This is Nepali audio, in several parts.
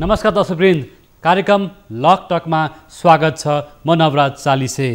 नमस्कार दर्शकवृन्द, कार्यक्रम लक टकमा स्वागत छ। म नवराज चालिसे।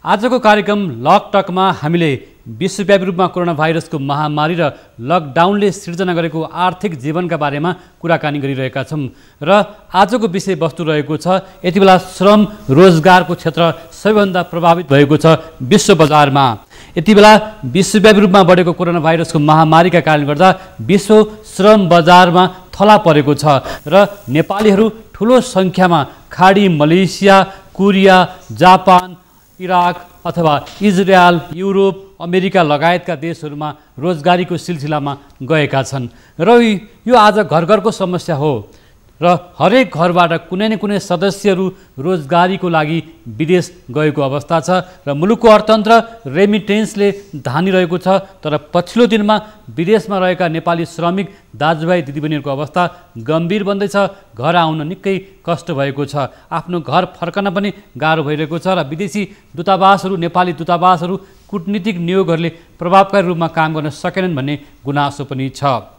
आजको कार्यक्रम लक टकमा हामीले विश्वव्यापी रूपमा कोरोना भाइरसको महामारी र लकडाउनले सिर्जना गरेको आर्थिक जीवनका बारेमा कुराकानी गरिरहेका छौँ र आजको विषयवस्तु रहेको छ यति बेला श्रम रोजगारको क्षेत्र सबैभन्दा प्रभावित भएको छ विश्व बजारमा। यति बेला विश्वव्यापी रूपमा बढेको कोरोना भाइरसको महामारीका कारणले गर्दा विश्व श्रम बजारमा थला परेको छ र नेपालीहरू ठुलो सङ्ख्यामा खाडी मलेसिया, कोरिया, जापान, इराक अथवा इजरायल, युरोप, अमेरिका लगायतका देशहरूमा रोजगारीको सिलसिलामा गएका छन् र यो आज घर घरको समस्या हो र हरेक घरबाट कुनै न कुनै सदस्यहरू रोजगारीको लागि विदेश गएको अवस्था छ र मुलुकको अर्थतन्त्र रेमिटेन्सले धानिरहेको छ। तर पछिल्लो दिनमा विदेशमा रहेका नेपाली श्रमिक दाजुभाइ दिदीबहिनीहरूको अवस्था गम्भीर बन्दैछ। घर आउन निकै कष्ट भएको छ, आफ्नो घर फर्कन पनि गाह्रो भइरहेको छ र विदेशी दूतावासहरू, नेपाली दूतावासहरू, कूटनीतिक नियोगहरूले प्रभावकारी रूपमा काम गर्न सकेनन् भन्ने गुनासो पनि छ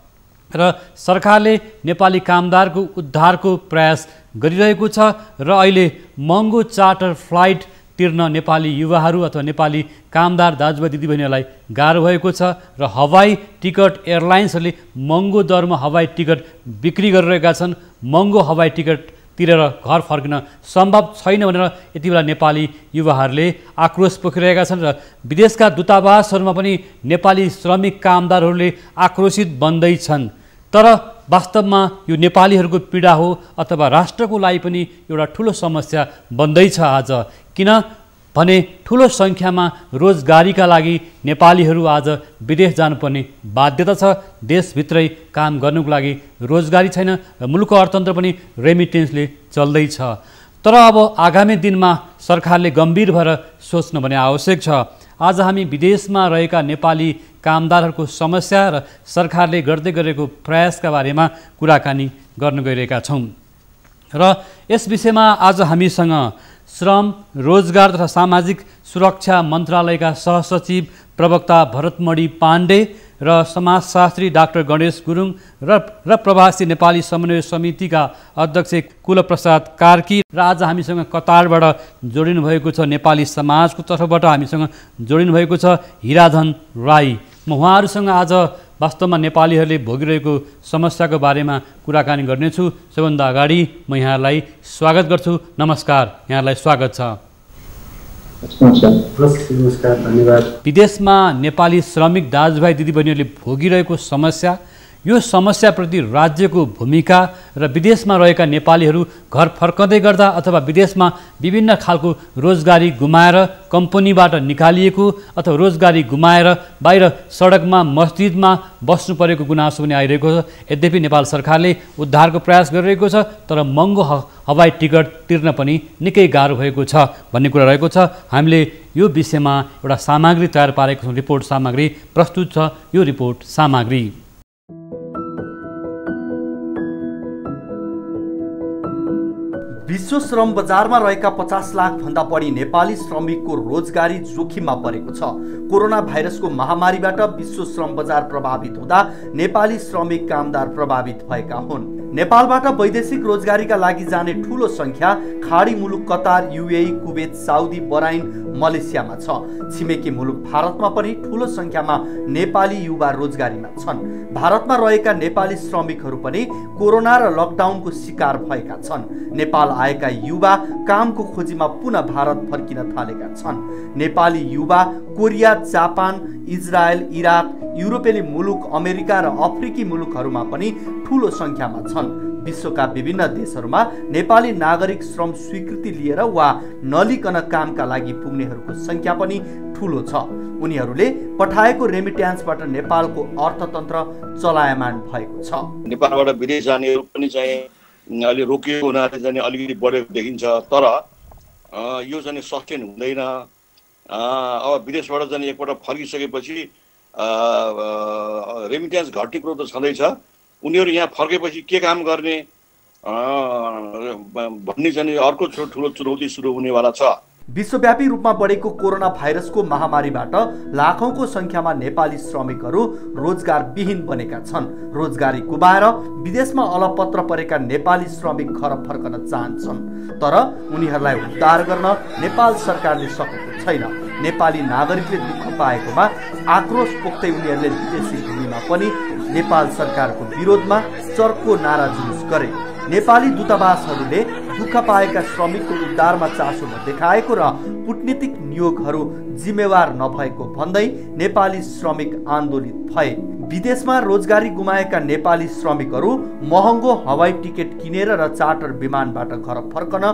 र सरकारले नेपाली कामदारको उद्धारको प्रयास गरिरहेको छ र अहिले महँगो चार्टर फ्लाइट तिर्न नेपाली युवाहरू अथवा नेपाली कामदार दाजुभाइ दिदीबहिनीहरूलाई गाह्रो भएको छ र हवाई टिकट एयरलाइन्सहरूले महँगो दरमा हवाई टिकट बिक्री गरिरहेका छन्। महँगो हवाई टिकट तिरेर घर फर्किन सम्भव छैन भनेर यति बेला नेपाली युवाहरूले आक्रोश पोखिरहेका छन् र विदेशका दूतावासहरूमा पनि नेपाली श्रमिक कामदारहरूले आक्रोशित बन्दैछन्। तर वास्तवमा यो नेपालीहरूको पीडा हो अथवा राष्ट्रको लागि पनि एउटा ठुलो समस्या बन्दैछ आज, किनभने ठुलो सङ्ख्यामा रोजगारीका लागि नेपालीहरू आज विदेश जानुपर्ने बाध्यता छ। देशभित्रै काम गर्नुको लागि रोजगारी छैन र मुलुकको अर्थतन्त्र पनि रेमिटेन्सले चल्दैछ। तर अब आगामी दिनमा सरकारले गम्भीर भएर सोच्नु भने आवश्यक छ। आज हामी विदेशमा रहेका नेपाली कामदारहरूको समस्या र सरकारले गर्दै गरेको प्रयासका बारेमा कुराकानी गर्न गइरहेका छौँ र यस विषयमा आज हामीसँग श्रम रोजगार तथा सामाजिक सुरक्षा मन्त्रालयका सहसचिव प्रवक्ता भरतमणि पाण्डे र समाजशास्त्री डाक्टर गणेश गुरुङ र प्रवासी नेपाली समन्वय समितिका अध्यक्ष कुलप्रसाद कार्की र आज हामीसँग कतारबाट जोडिनु भएको छ नेपाली समाजको तर्फबाट हामीसँग जोडिनु भएको छ हिराधन राई। म उहाँहरूसँग आज वास्तवमा नेपालीहरूले भोगिरहेको समस्याको बारेमा कुराकानी गर्नेछु। सबभन्दा अगाडि म यहाँलाई स्वागत गर्छु। नमस्कार, यहाँलाई स्वागत छ। नमस्कार, धन्यवाद। विदेशमा नेपाली श्रमिक दाजुभाइ दिदीबहिनीहरूले भोगिरहेको समस्या, यो समस्याप्रति राज्यको भूमिका र विदेशमा रहेका नेपालीहरू घर फर्कँदै गर्दा अथवा विदेशमा विभिन्न खालको रोजगारी गुमाएर कम्पनीबाट निकालिएको अथवा रोजगारी गुमाएर बाहिर सडकमा मस्जिदमा बस्नु परेको गुनासो पनि आइरहेको छ। यद्यपि नेपाल सरकारले उद्धारको प्रयास गरिरहेको छ, तर महँगो हवाई टिकट तिर्न पनि निकै गाह्रो भएको छ भन्ने कुरा रहेको छ। हामीले यो विषयमा एउटा सामग्री तयार पारेको छौँ, रिपोर्ट सामग्री प्रस्तुत छ। यो रिपोर्ट सामग्री विश्व श्रम बजारमा रहेका 50 लाख भन्दा बढी नेपाली श्रमिकको रोजगारी जोखिममा परेको छ। कोरोना भाइरसको महामारीबाट विश्व श्रम बजार प्रभावित हुँदा नेपाली श्रमिक कामदार प्रभावित भएका हुन्। नेपालबाट वैदेशिक रोजगारीका लागि जाने ठूलो संख्या खाडी मुलुक Qatar, UAE, Kuwait, Saudi, Bahrain, मलेसियामा छ। छिमेकी मुलुक भारतमा पनि ठूलो संख्यामा नेपाली युवा रोजगारीमा छन्। भारतमा रहेका नेपाली श्रमिकहरू पनि कोरोना र लकडाउनको शिकार भएका छन्। नेपाल आएका युवा कामको खोजीमा पुनः भारत फर्किन थालेका छन्। नेपाली युवा कोरिया, जापान, इजरायल, इराक, युरोपेली मुलुक, अमेरिका र अफ्रिकी मुलुकहरूमा पनि ठूलो संख्यामा छन्। विश्वका विभिन्न देशहरूमा नेपाली नागरिक श्रम स्वीकृति लिएर वा नलिकन कामका लागि पुग्नेहरूको संख्या पनि ठूलो छ। उनीहरूले पठाएको रेमिट्यान्सबाट नेपालको अर्थतन्त्र चलायमान भएको छ। नेपालबाट विदेश जानेहरू पनि चाहिँ अलि रोकिएको हुनाले चाहिँ अलिकति बढेको देखिन्छ, तर यो चाहिँ सस्टेन हुँदैन। अब विदेशबाट चाहिँ एकपल्ट फर्किसकेपछि रेमिट्यान्स घट्ने कुरो त छँदैछ। उनीहरू यहाँ फर्केपछि के काम गर्ने भन्ने चाहिँ अर्को ठुलो चुनौती सुरु हुनेवाला छ। विश्वव्यापी रूपमा बढेको कोरोना भाइरसको महामारीबाट लाखौंको संख्यामा नेपाली श्रमिकहरू रोजगारविहीन बनेका छन्। रोजगारी गुमाएर विदेशमा अलपत्र परेका नेपाली श्रमिक घर फर्कन चाहन्छन्, तर उनीहरूलाई उद्धार गर्न नेपाल सरकारले सकेको छैन। नेपाली नागरिकले दुःख पाएकोमा आक्रोश पोख्दै उनीहरूले विदेशी भूमिमा पनि नेपाल सरकारको विरोधमा चर्को नारा जुलुस गरे। नेपाली दूतावासहरूले दुःख पाएका श्रमिकको उद्धारमा चासो नदेखाएको र कूटनीतिक नियोगहरू जिम्मेवार नभएको भन्दै नेपाली श्रमिक आन्दोलित भए। विदेशमा रोजगारी गुमाएका नेपाली श्रमिकहरू महँगो हवाई टिकट किनेर र चार्टर विमानबाट घर फर्कन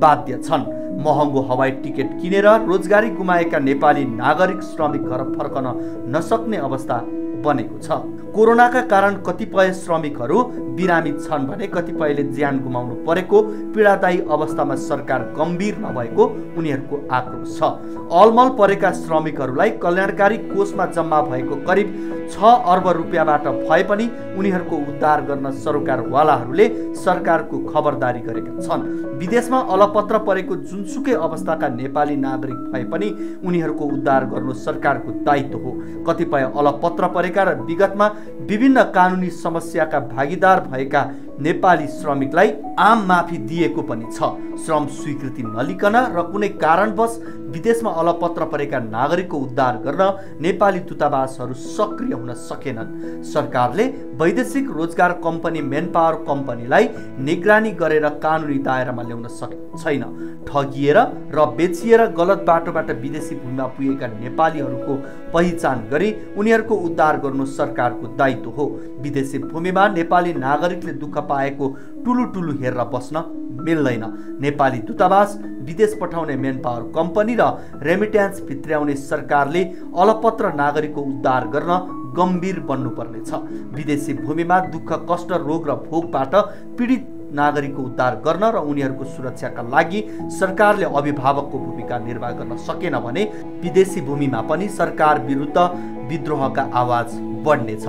बाध्य छन्। महँगो हवाई टिकट किनेर रोजगारी गुमाएका नेपाली नागरिक श्रमिक घर फर्कन नसक्ने अवस्था बनेको छ। कोरोनाका कारण कतिपय श्रमिकहरू बिरामी छन् भने कतिपयले ज्यान गुमाउनु परेको पीडादायी अवस्थामा सरकार गम्भीर नभएको उनीहरूको आक्रोश छ। अलमल परेका श्रमिकहरूलाई कल्याणकारी कोषमा जम्मा भएको करिब 6 अर्ब रुपियाँबाट भए पनि उनीहरूको उद्धार गर्न सरकारवालाहरूले सरकारको खबरदारी गरेका छन्। विदेशमा अलपत्र परेको जुनसुकै अवस्थाका नेपाली नागरिक भए पनि उनीहरूको उद्धार गर्नु सरकारको दायित्व हो। कतिपय अलपत्र परेका र विगतमा विभिन्न कानुनी समस्याका भागीदार भएका नेपाली श्रमिकलाई आम माफी दिएको पनि छ। श्रम स्वीकृति नलिकन र कुनै कारणवश विदेशमा अलपत्र परेका नागरिकको उद्धार गर्न नेपाली दूतावासहरू सक्रिय हुन सकेनन्। सरकारले वैदेशिक रोजगार कम्पनी मेनपावर कम्पनीलाई निगरानी गरेर कानुनी दायरामा ल्याउन सकेको छैन। ठगिएर र बेचिएर गलत बाटोबाट विदेशी भूमिमा पुगेका नेपालीहरूको पहिचान गरी उनीहरूको उद्धार गर्नु सरकारको दायित्व हो। विदेशी भूमिमा नेपाली नागरिकले दुःख पाएको टुलु हेरेर बस्न मिल्दैन। नेपाली दूतावास, विदेश पठाउने मेनपावर कम्पनी र रेमिट्यान्स भित्र्याउने सरकारले अलपत्र नागरिकको उद्धार गर्न गम्भीर बन्नुपर्नेछ। विदेशी भूमिमा दुःख, कष्ट, रोग र भोगबाट पीडित नागरिकको उद्धार गर्न र उनीहरूको सुरक्षाका लागि सरकारले अभिभावकको भूमिका निर्वाह गर्न सकेन भने विदेशी भूमिमा पनि सरकार विरुद्ध विद्रोहका आवाज बढ्नेछ।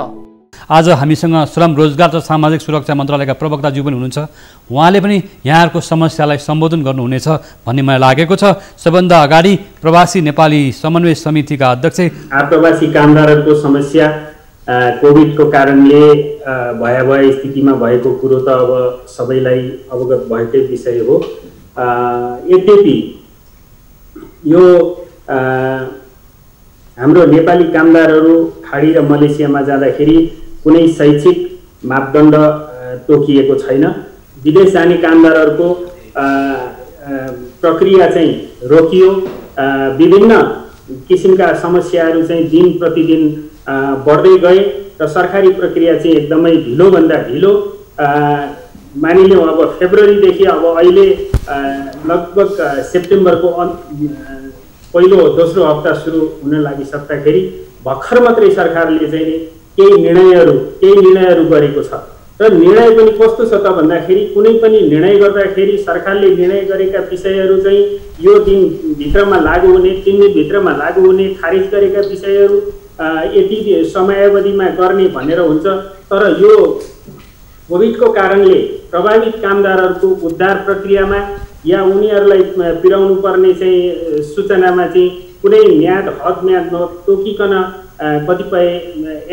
आज हामीसँग श्रम, रोजगार र सामाजिक सुरक्षा मन्त्रालयका प्रवक्ताज्यू पनि हुनुहुन्छ। उहाँले पनि यहाँहरूको समस्यालाई सम्बोधन गर्नुहुनेछ भन्ने मलाई लागेको छ। सबभन्दा अगाडि प्रवासी नेपाली समन्वय समितिका अध्यक्ष, आप्रवासी कामदारहरूको समस्या कोभिडको कारणले भयावह स्थितिमा भएको कुरो त अब सबैलाई अवगत भएकै विषय हो। यद्यपि यो हाम्रो नेपाली कामदारहरू खाडी र मलेसियामा जाँदाखेरि कुनै शैक्षिक मापदण्ड तोकिएको छैन। विदेश जाने कामदारहरूको प्रक्रिया चाहिँ रोकियो। विभिन्न किसिमका समस्याहरू चाहिँ दिन प्रतिदिन बढ्दै गए र सरकारी प्रक्रिया चाहिँ एकदमै ढिलोभन्दा ढिलो, मानिलिउँ अब फेब्रुअरीदेखि अब अहिले लगभग सेप्टेम्बरको पहिलो दोस्रो हप्ता सुरु हुन लागिसक्दाखेरि भर्खर मात्रै सरकारले चाहिँ केही निर्णयहरू गरेको छ। र निर्णय पनि कस्तो छ त भन्दाखेरि कुनै पनि निर्णय गर्दाखेरि सरकारले निर्णय गरेका विषयहरू चाहिँ यो दिनभित्रमा लागू हुने, 3 दिनभित्रमा लागू हुने, खारिज गरेका विषयहरू यति समयावधिमा गर्ने भनेर हुन्छ। तर यो कोभिडको कारणले प्रभावित कामदारहरूको उद्धार प्रक्रियामा या उनीहरूलाई पिराउनु पर्ने चाहिँ सूचनामा चाहिँ कुनै हद म्याद नतोकिकन कतिपय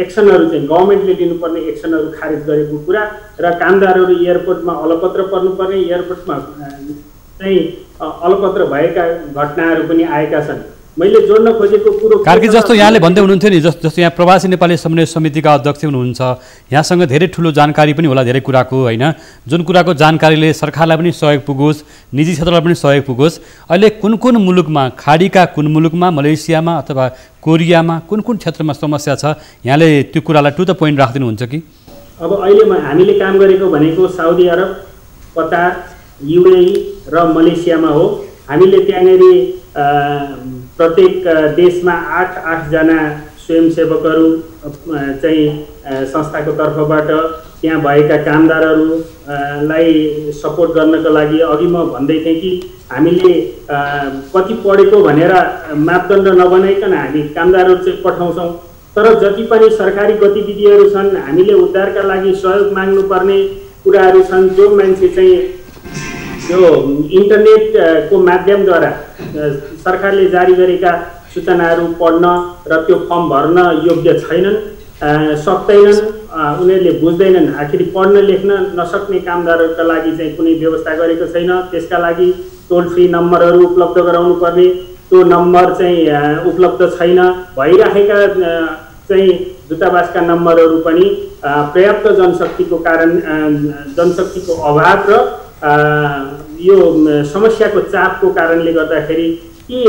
एक्सनहरू चाहिँ गभर्मेन्टले लिनुपर्ने एक्सनहरू खारेज गरेको कुरा र कामदारहरू एयरपोर्टमा अलपत्र पर्नुपर्ने, एयरपोर्टमा चाहिँ अलपत्र भएका घटनाहरू पनि आएका छन्। मैले जोड्न खोजेको कुरो कार्की जस्तो यहाँले भन्दै हुनुहुन्थ्यो नि, जस्तो यहाँ प्रवासी नेपाली समन्वय समितिका अध्यक्ष हुनुहुन्छ, यहाँसँग धेरै ठुलो जानकारी पनि होला धेरै कुराको, होइन? जुन कुराको जानकारीले सरकारलाई पनि सहयोग पुगोस्, निजी क्षेत्रलाई पनि सहयोग पुगोस्। अहिले कुन मुलुकमा, खाडीका कुन मुलुकमा, मलेसियामा अथवा कोरियामा कुन क्षेत्रमा समस्या छ, यहाँले त्यो कुरालाई टु द पोइन्ट राखिदिनुहुन्छ कि? अब अहिले हामीले काम गरेको भनेको साउदी अरब, कतार, युएई र मलेसियामा हो। हामीले त्यहाँनेरि प्रत्येक देशमा 8 जना स्वयंसेवकहरू चाहिँ संस्थाको तर्फबाट त्यहाँ भएका कामदारहरूलाई सपोर्ट गर्नको लागि, अघि म भन्दै थिएँ कि हामीले कति पढेको भनेर मापदण्ड नबनाइकन हामी कामदारहरू चाहिँ पठाउँछौँ। तर जति पनि सरकारी गतिविधिहरू छन्, हामीले उद्धारका लागि सहयोग माग्नुपर्ने कुराहरू छन्। जो मान्छे चाहिँ यो इन्टरनेटको माध्यमद्वारा सरकारले जारी गरेका सूचनाहरू पढ्न र त्यो फर्म भर्न योग्य छैनन्, सक्दैनन्, उनीहरूले बुझ्दैनन्। आखिर पढ्न लेख्न नसक्ने कामदारहरूका लागि चाहिँ कुनै व्यवस्था गरेको छैन। त्यसका लागि टोल फ्री नम्बरहरू उपलब्ध गराउनु पर्ने, त्यो नम्बर चाहिँ उपलब्ध छैन। भइराखेका चाहिँ दूतावासका नम्बरहरू पनि पर्याप्त जनशक्तिको कारण, जनशक्तिको अभाव र यो समस्याको चापको कारणले गर्दाखेरि यी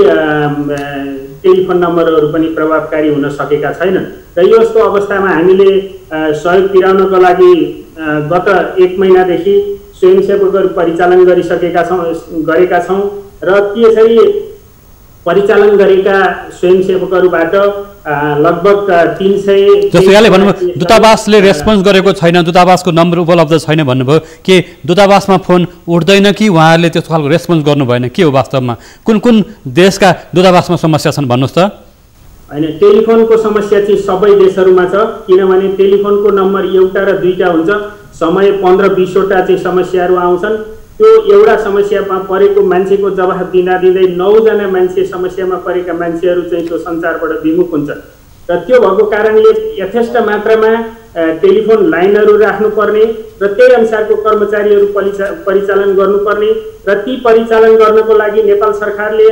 टेलिफोन नम्बरहरू पनि प्रभावकारी हुन सकेका छैनन्। र यस्तो अवस्थामा हामीले सहयोग पुर्याउनको लागि गत 1 महिनादेखि स्वयंसेवकहरू परिचालन गरेका छौँ र त्यसरी परिचालन गरेका स्वयंसेवकहरूबाट लगभग 300 जस्तो यहाँले भन्नुभयो दूतावासले रेस्पोन्स गरेको छैन, दूतावासको नम्बर उपलब्ध छैन भन्नुभयो। के दूतावासमा फोन उठ्दैन कि उहाँहरूले त्यस्तो खालको रेस्पोन्स गर्नु भएन? के हो वास्तवमा? कुन कुन देशका दूतावासमा समस्या छन् भन्नुहोस् त। होइन, टेलिफोनको समस्या चाहिँ सबै देशहरूमा छ, किनभने टेलिफोनको नम्बर एउटा र दुईटा हुन्छ। समय 15-20 वटा चाहिँ समस्याहरू आउँछन्। त्यो एउटा समस्यामा परेको मान्छेको जवाफ दिँदा 9 जना मान्छे समस्यामा परेका मान्छेहरू चाहिँ त्यो सञ्चारबाट विमुख हुन्छन्। र त्यो भएको कारणले यथेष्ट मात्रामा टेलिफोन लाइनहरू राख्नुपर्ने र त्यही अनुसारको कर्मचारीहरू परिचालन गर्नुपर्ने र ती परिचालन गर्नको लागि नेपाल सरकारले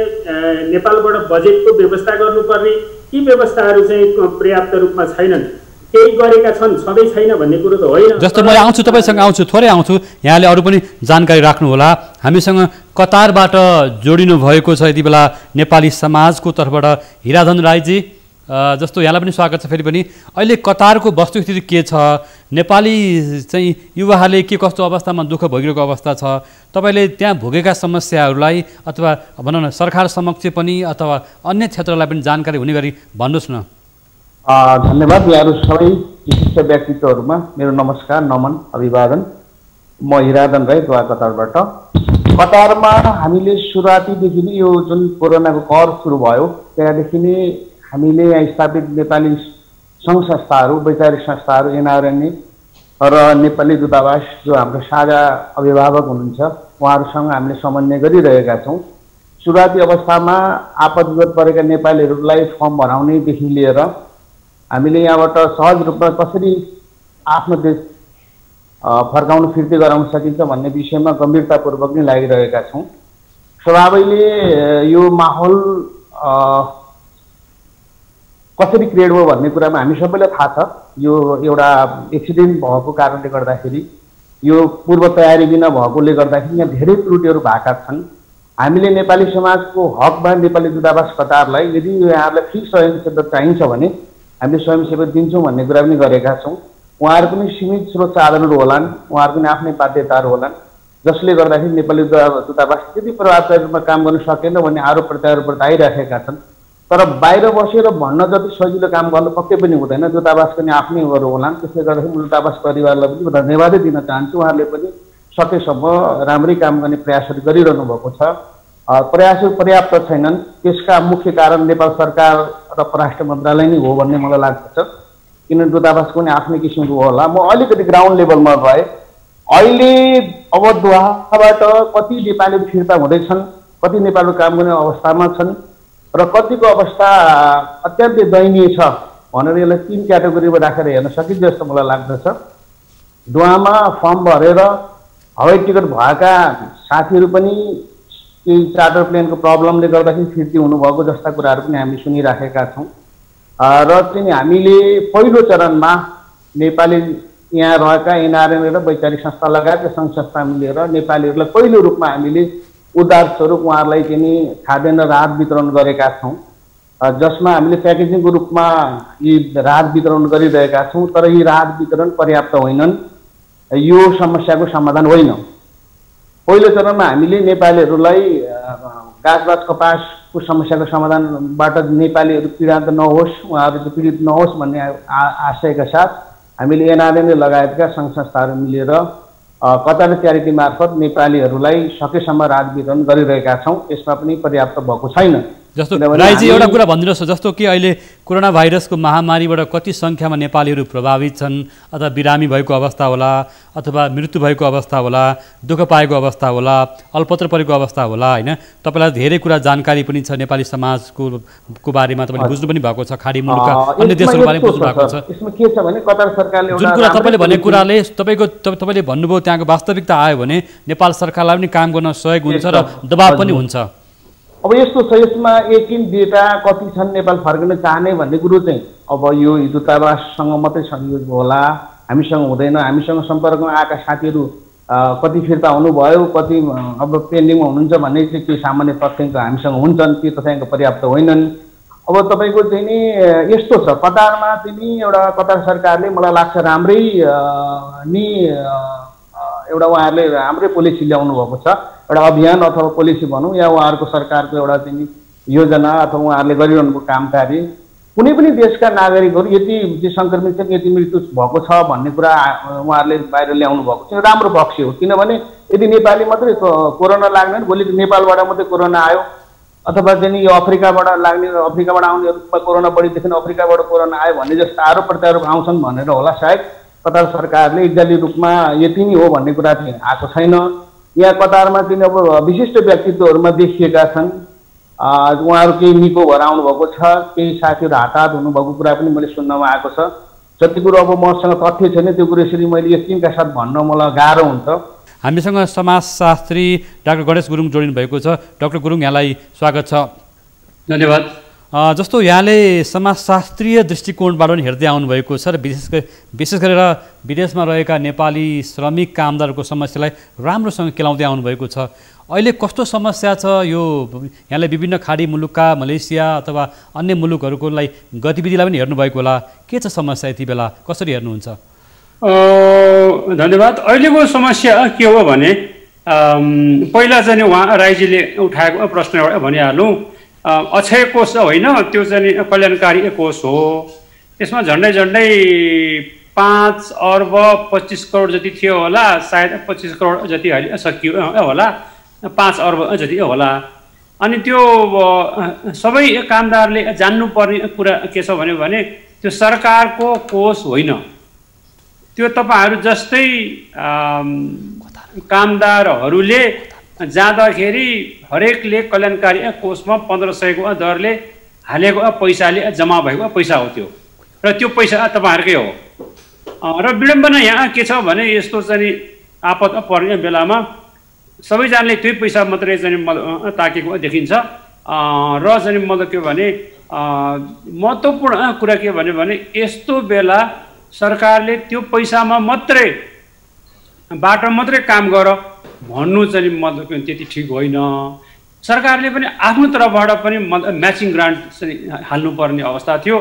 नेपालबाट बजेटको व्यवस्था गर्नुपर्ने, ती व्यवस्थाहरू चाहिँ पर्याप्त रूपमा छैनन्। केही गरेका छन्, सधैँ छैन भन्ने कुरो त होइन। जस्तो मैले आउँछु, तपाईँसँग आउँछु, थोरै आउँछु, यहाँले अरू पनि जानकारी राख्नुहोला। हामीसँग कतारबाट जोडिनु भएको छ यति बेला नेपाली समाजको तर्फबाट हिराधन राईजी। जस्तो यहाँलाई पनि स्वागत छ फेरि पनि। अहिले कतारको वस्तुस्थिति के छ? नेपाली चाहिँ युवाहरूले के कस्तो अवस्थामा दुःख भोगिरहेको अवस्था छ? तपाईँले त्यहाँ भोगेका समस्याहरूलाई अथवा भनौँ न सरकार समक्ष पनि अथवा अन्य क्षेत्रलाई पनि जानकारी हुने गरी भन्नुहोस् न। धन्यवाद। यहाँहरू सबै विशिष्ट व्यक्तित्वहरूमा मेरो नमस्कार, नमन, अभिवादन। म हिराधन राई दोहा कतारबाट। कतारमा हामीले सुरुवातीदेखि नै यो जुन कोरोनाको कहर सुरु भयो त्यहाँदेखि नै हामीले यहाँ स्थापित नेपाली सङ्घ संस्थाहरू, वैचारिक संस्थाहरू, एनआरएनए र नेपाली दूतावास जो हाम्रो साझा अभिभावक हुनुहुन्छ उहाँहरूसँग हामीले समन्वय गरिरहेका छौँ। सुरुवाती अवस्थामा आपद विपद परेका नेपालीहरूलाई फर्म भराउनेदेखि लिएर हामीले यहाँबाट सहज रूपमा कसरी आफ्नो देश फर्काउन फिर्ती गराउन सकिन्छ भन्ने विषयमा गम्भीरतापूर्वक नै लागिरहेका छौँ। स्वभावैले यो माहौल कसरी क्रिएट भयो भन्ने कुरामा हामी सबैलाई थाहा छ। यो एउटा एक्सिडेन्ट भएको कारणले गर्दाखेरि, यो पूर्व तयारी बिना भएकोले गर्दाखेरि यहाँ धेरै त्रुटिहरू भएका छन्। हामीले नेपाली समाजको हकमा नेपाली दूतावास कतारलाई यदि यहाँहरूलाई फ्री स्वयंसेवक चाहिन्छ भने हामीले स्वयंसेवक दिन्छौँ भन्ने कुरा पनि गरेका छौँ। उहाँहरू पनि सीमित स्रोत साधनहरू होलान्, उहाँहरूको पनि आफ्नै बाध्यताहरू होलान्, जसले गर्दाखेरि नेपाली दूतावास त्यति प्रभावकारी रूपमा काम गर्न सकेन भन्ने आरोप प्रत्यारोपहरू आइराखेका छन्। तर बाहिर बसेर भन्न जति सजिलो काम गर्नु पक्कै पनि हुँदैन। दूतावासको नि आफ्नैहरू होलान्। त्यसले गर्दाखेरि दूतावास परिवारलाई पनि धन्यवादै दिन चाहन्छु। उहाँहरूले पनि सकेसम्म राम्रै काम गर्ने प्रयासहरू गरिरहनु भएको छ। प्रयासहरू पर्याप्त छैनन्। त्यसका मुख्य कारण नेपाल सरकार र परराष्ट्र मन्त्रालय नै हो भन्ने मलाई लाग्दछ। किनभने दूतावासको नि आफ्नै किसिमको होला। म अलिकति ग्राउन्ड लेभलमा गएँ। अहिले अब दोहाबाट कति नेपालीहरू फिर्ता हुँदैछन्, कति नेपालीहरू काम गर्ने अवस्थामा छन् र कतिको अवस्था अत्यन्तै दयनीय छ भनेर यसलाई 3 क्याटेगोरीमा राखेर हेर्न सकिन्छ जस्तो मलाई लाग्दछ। दोहामा फर्म भरेर हवाई टिकट भएका साथीहरू पनि केही चार्टर प्लेनको प्रब्लमले गर्दाखेरि फिर्ती हुनुभएको जस्ता कुराहरू पनि हामी सुनिराखेका छौँ। र चाहिँ हामीले पहिलो चरणमा नेपाली यहाँ रहेका एनआरएन र वैचारिक संस्था लगायतका सङ्घ संस्था मिलेर नेपालीहरूलाई पहिलो रूपमा हामीले उद्धार स्वरूप उहाँहरूलाई चाहिँ खाद्यान्न राहत वितरण गरेका छौँ, जसमा हामीले प्याकेजिङको रूपमा यी राहत वितरण गरिरहेका छौँ। तर यी राहत वितरण पर्याप्त होइनन्, यो समस्याको समाधान होइन। पहिलो चरणमा हामीले नेपालीहरूलाई गाछबाज कपासको समस्याको समाधानबाट नेपालीहरू पीडित नहोस्, उहाँहरू पीडित नहोस् भन्ने आशयका साथ हामीले एनआरएन लगायतका सङ्घ संस्थाहरू मिलेर कतार च्यारिटी मार्फत नेपालीहरूलाई सकेसम्म राहत वितरण गरिरहेका छौँ। यसमा पनि पर्याप्त भएको छैन। जस्तो राईजी एउटा कुरा भनिदिनुहोस्, जस्तो कि अहिले कोरोना भाइरसको महामारीबाट कति सङ्ख्यामा नेपालीहरू प्रभावित छन्, अथवा बिरामी भएको अवस्था होला, अथवा मृत्यु भएको अवस्था होला, दुःख पाएको अवस्था होला, अल्पत्र परेको अवस्था होला, होइन? तपाईँलाई धेरै कुरा जानकारी पनि छ नेपाली समाजको बारेमा, तपाईँले बुझ्नु पनि भएको छ, खाडी मुलुकका अन्य देशहरूको बारेमा बुझ्नु भएको छ। यसमा के छ भने कतार सरकारले जुन कुरा तपाईँले भनेको कुराले तपाईँले भन्नुभयो त्यहाँको वास्तविकता आयो भने नेपाल सरकारलाई पनि काम गर्न सहयोग हुन्छ र दबाब पनि हुन्छ। अब यस्तो छ, यसमा एकिन डेटा कति छन् नेपाल फर्किन चाहने भन्ने कुरो चाहिँ अब यो दूतावाससँग मात्रै संयोग होला, हामीसँग हुँदैन। हामीसँग सम्पर्कमा आएका साथीहरू कति फिर्ता हुनुभयो, कति अब पेन्डिङमा हुनुहुन्छ भन्ने चाहिँ के सामान्य तथ्याङ्क हामीसँग हुन्छन्, त्यो तथ्याङ्क पर्याप्त होइनन्। अब तपाईँको चाहिँ नि यस्तो छ, कतारमा चाहिँ नि एउटा कतार सरकारले मलाई लाग्छ राम्रै नि एउटा उहाँहरूले राम्रै पोलिसी ल्याउनु भएको छ, एउटा अभियान अथवा पोलिसी भनौँ या उहाँहरूको सरकारको एउटा चाहिँ नि योजना अथवा उहाँहरूले गरिरहनुको काम कार्य। कुनै पनि देशका नागरिकहरू यति सङ्क्रमित छन्, यति मृत्यु भएको छ भन्ने कुरा उहाँहरूले बाहिर ल्याउनु भएको छ, राम्रो पक्ष हो। किनभने यदि नेपाली मात्रै कोरोना लाग्ने भोलि नेपालबाट मात्रै कोरोना आयो अथवा चाहिँ यो अफ्रिकाबाट लाग्ने, अफ्रिकाबाट आउनेहरूमा कोरोना बढी देख्ने, अफ्रिकाबाट कोरोना आयो भन्ने जस्तो आरोप प्रत्यारोप आउँछन् भनेर होला सायद कतार सरकारले एकजाली रूपमा यति नै हो भन्ने कुरा चाहिँ आएको छैन। यहाँ कतारमा चाहिँ अब विशिष्ट व्यक्तित्वहरूमा देखिएका छन्, उहाँहरू केही निको भएर आउनुभएको छ, केही साथीहरू हाताहात हुनुभएको कुरा पनि मैले सुन्नमा आएको छ। जति कुरो अब मसँग तथ्य छैन त्यो कुरो यसरी मैले यकिनका साथ भन्न मलाई गाह्रो हुन्छ। हामीसँग समाजशास्त्री डाक्टर गणेश गुरुङ जोडिनु भएको छ। डाक्टर गुरुङ, यहाँलाई स्वागत छ। धन्यवाद। जस्तो यहाँले समाजशास्त्रीय दृष्टिकोणबाट पनि हेर्दै आउनुभएको छ र विशेष गरेर विदेशमा रहेका नेपाली श्रमिक कामदारहरूको समस्यालाई राम्रोसँग केलाउँदै आउनुभएको छ। अहिले कस्तो समस्या छ यो? यहाँले विभिन्न खाडी मुलुकका, मलेसिया अथवा अन्य मुलुकहरूको गतिविधिलाई पनि हेर्नुभएको होला, के छ समस्या यति बेला, कसरी हेर्नुहुन्छ? धन्यवाद। अहिलेको समस्या के हो भने पहिला चाहिँ उहाँ राईजीले उठाएको प्रश्न एउटा भनिहालौँ, अक्षय कोष होइन, त्यो चाहिँ कल्याणकारी कोष हो। त्यसमा झन्डै 5 अर्ब 25 करोड जति थियो होला, सायद 25 करोड जति अहिले सकियो होला, 5 अर्ब जति होला। अनि त्यो सबै कामदारले जान्नुपर्ने कुरा के छ भने त्यो सरकारको कोष होइन, त्यो तपाईँहरू जस्तै कामदारहरूले जाँदाखेरि हरेकले कल्याणकारी कोषमा 1500 को दरले हालेको पैसाले जम्मा भएको पैसा हो त्यो, र त्यो पैसा तपाईँहरूकै हो। र विडम्बना यहाँ के छ भने यस्तो चाहिँ आपद पर्ने बेलामा सबैजनाले त्यही पैसा मात्रै चाहिँ ताकेको देखिन्छ। र चाहिँ मतलब के भने महत्त्वपूर्ण कुरा के भने यस्तो बेला सरकारले त्यो पैसामा मात्रै बाटो मात्रै काम गर भन्नु चाहिँ मतलब त्यति ठिक होइन। सरकारले पनि आफ्नो तर्फबाट पनि म्याचिङ ग्रान्ट चाहिँ हाल्नुपर्ने अवस्था थियो,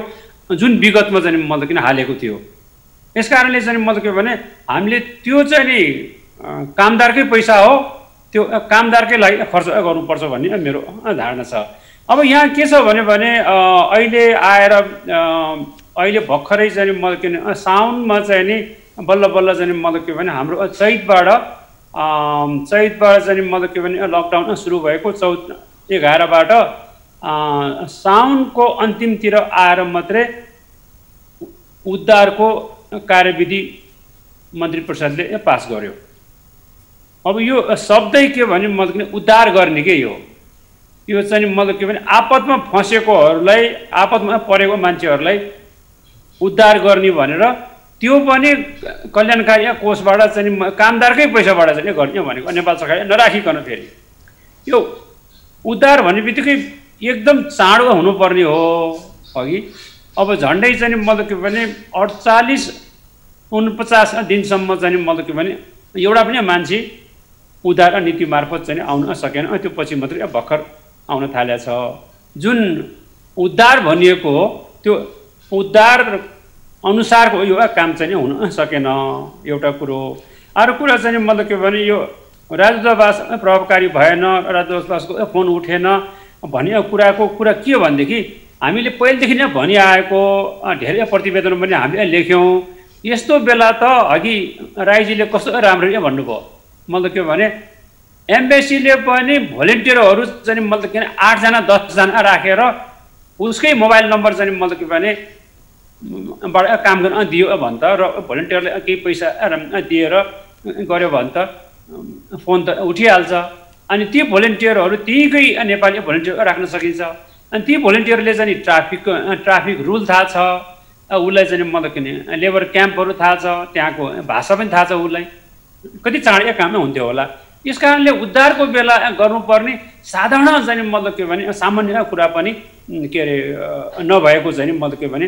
जुन विगतमा चाहिँ मतलब किन हालेको थियो। यस कारणले चाहिँ मतलब के भने हामीले त्यो चाहिँ नि कामदारकै पैसा हो, त्यो कामदारकै लागि खर्च गर्नुपर्छ भन्ने मेरो धारणा छ। अब यहाँ के छ भने अहिले आएर अहिले भर्खरै चाहिँ मतलब किन साउनमा चाहिँ नि बल्ल बल्ल चाहिँ मतलब के भने हाम्रो चैतबाट चाहिँ मतलब के भने लकडाउन सुरु भएको 11बाट साउनको अन्तिमतिर आएर मात्रै उद्धारको कार्यविधि मन्त्री परिषदले पास गर्यो। अब यो शब्दै के भने मतलब उद्धार गर्ने के यो चाहिँ मतलब के भने आपदमा फँसेकोहरूलाई, आपदमा परेको मान्छेहरूलाई उद्धार गर्ने भनेर त्यो पनि कल्याणकारी कोषबाट चाहिँ कामदारकै पैसाबाट चाहिँ गर्ने भनेको नेपाल सरकारले नराखिकन फेरि यो उद्धार भन्ने बित्तिकै एकदम चाँडो हुनुपर्ने हो अघि। अब झन्डै चाहिँ मतलब के भने 48-49 दिनसम्म चाहिँ मतलब के भने एउटा पनि मान्छे उद्धार नीति मार्फत चाहिँ आउन सकेन, त्यो पछि मात्रै भर्खर आउन थालेको छ। जुन उद्धार भनिएको हो त्यो उद्धार अनुसारको यो काम चाहिँ हुन सकेन, एउटा कुरो। अरू कुरा चाहिँ मतलब के भने यो राजदूतावास प्रभावकारी भएन, राजदूतावासको फोन उठेन भन्ने कुरा के हो भनेदेखि हामीले पहिलेदेखि नै भनिआएको धेरै प्रतिवेदन पनि हामीले लेख्यौँ। यस्तो बेला त अघि राईजीले कस्तो राम्ररी भन्नुभयो, मतलब के भने एम्बेसीले पनि भोलिन्टियरहरू चाहिँ मतलब के भने 8 जना 10 जना राखेर उसकै मोबाइल नम्बर चाहिँ मतलब के भने काम गर्न दियो भन्छ र भोलिन्टियरले केही पैसा दिएर गर्यो भने त फोन त उठिहाल्छ। अनि ती भोलिन्टियरहरू त्यहीकै नेपाली भोलिन्टियर राख्न सकिन्छ। अनि ती भोलिन्टियरले चाहिँ ट्राफिक रुल थाहा छ, उसलाई चाहिँ मतलब किन लेबर क्याम्पहरू थाहा छ, त्यहाँको भाषा पनि थाहा छ उसलाई, कति चाँडै काममै हुन्थ्यो होला। यस कारणले उद्धारको बेला गर्नुपर्ने साधारण चाहिँ मतलब के भने सामान्य कुरा पनि के अरे नभएको चाहिँ मतलब के भने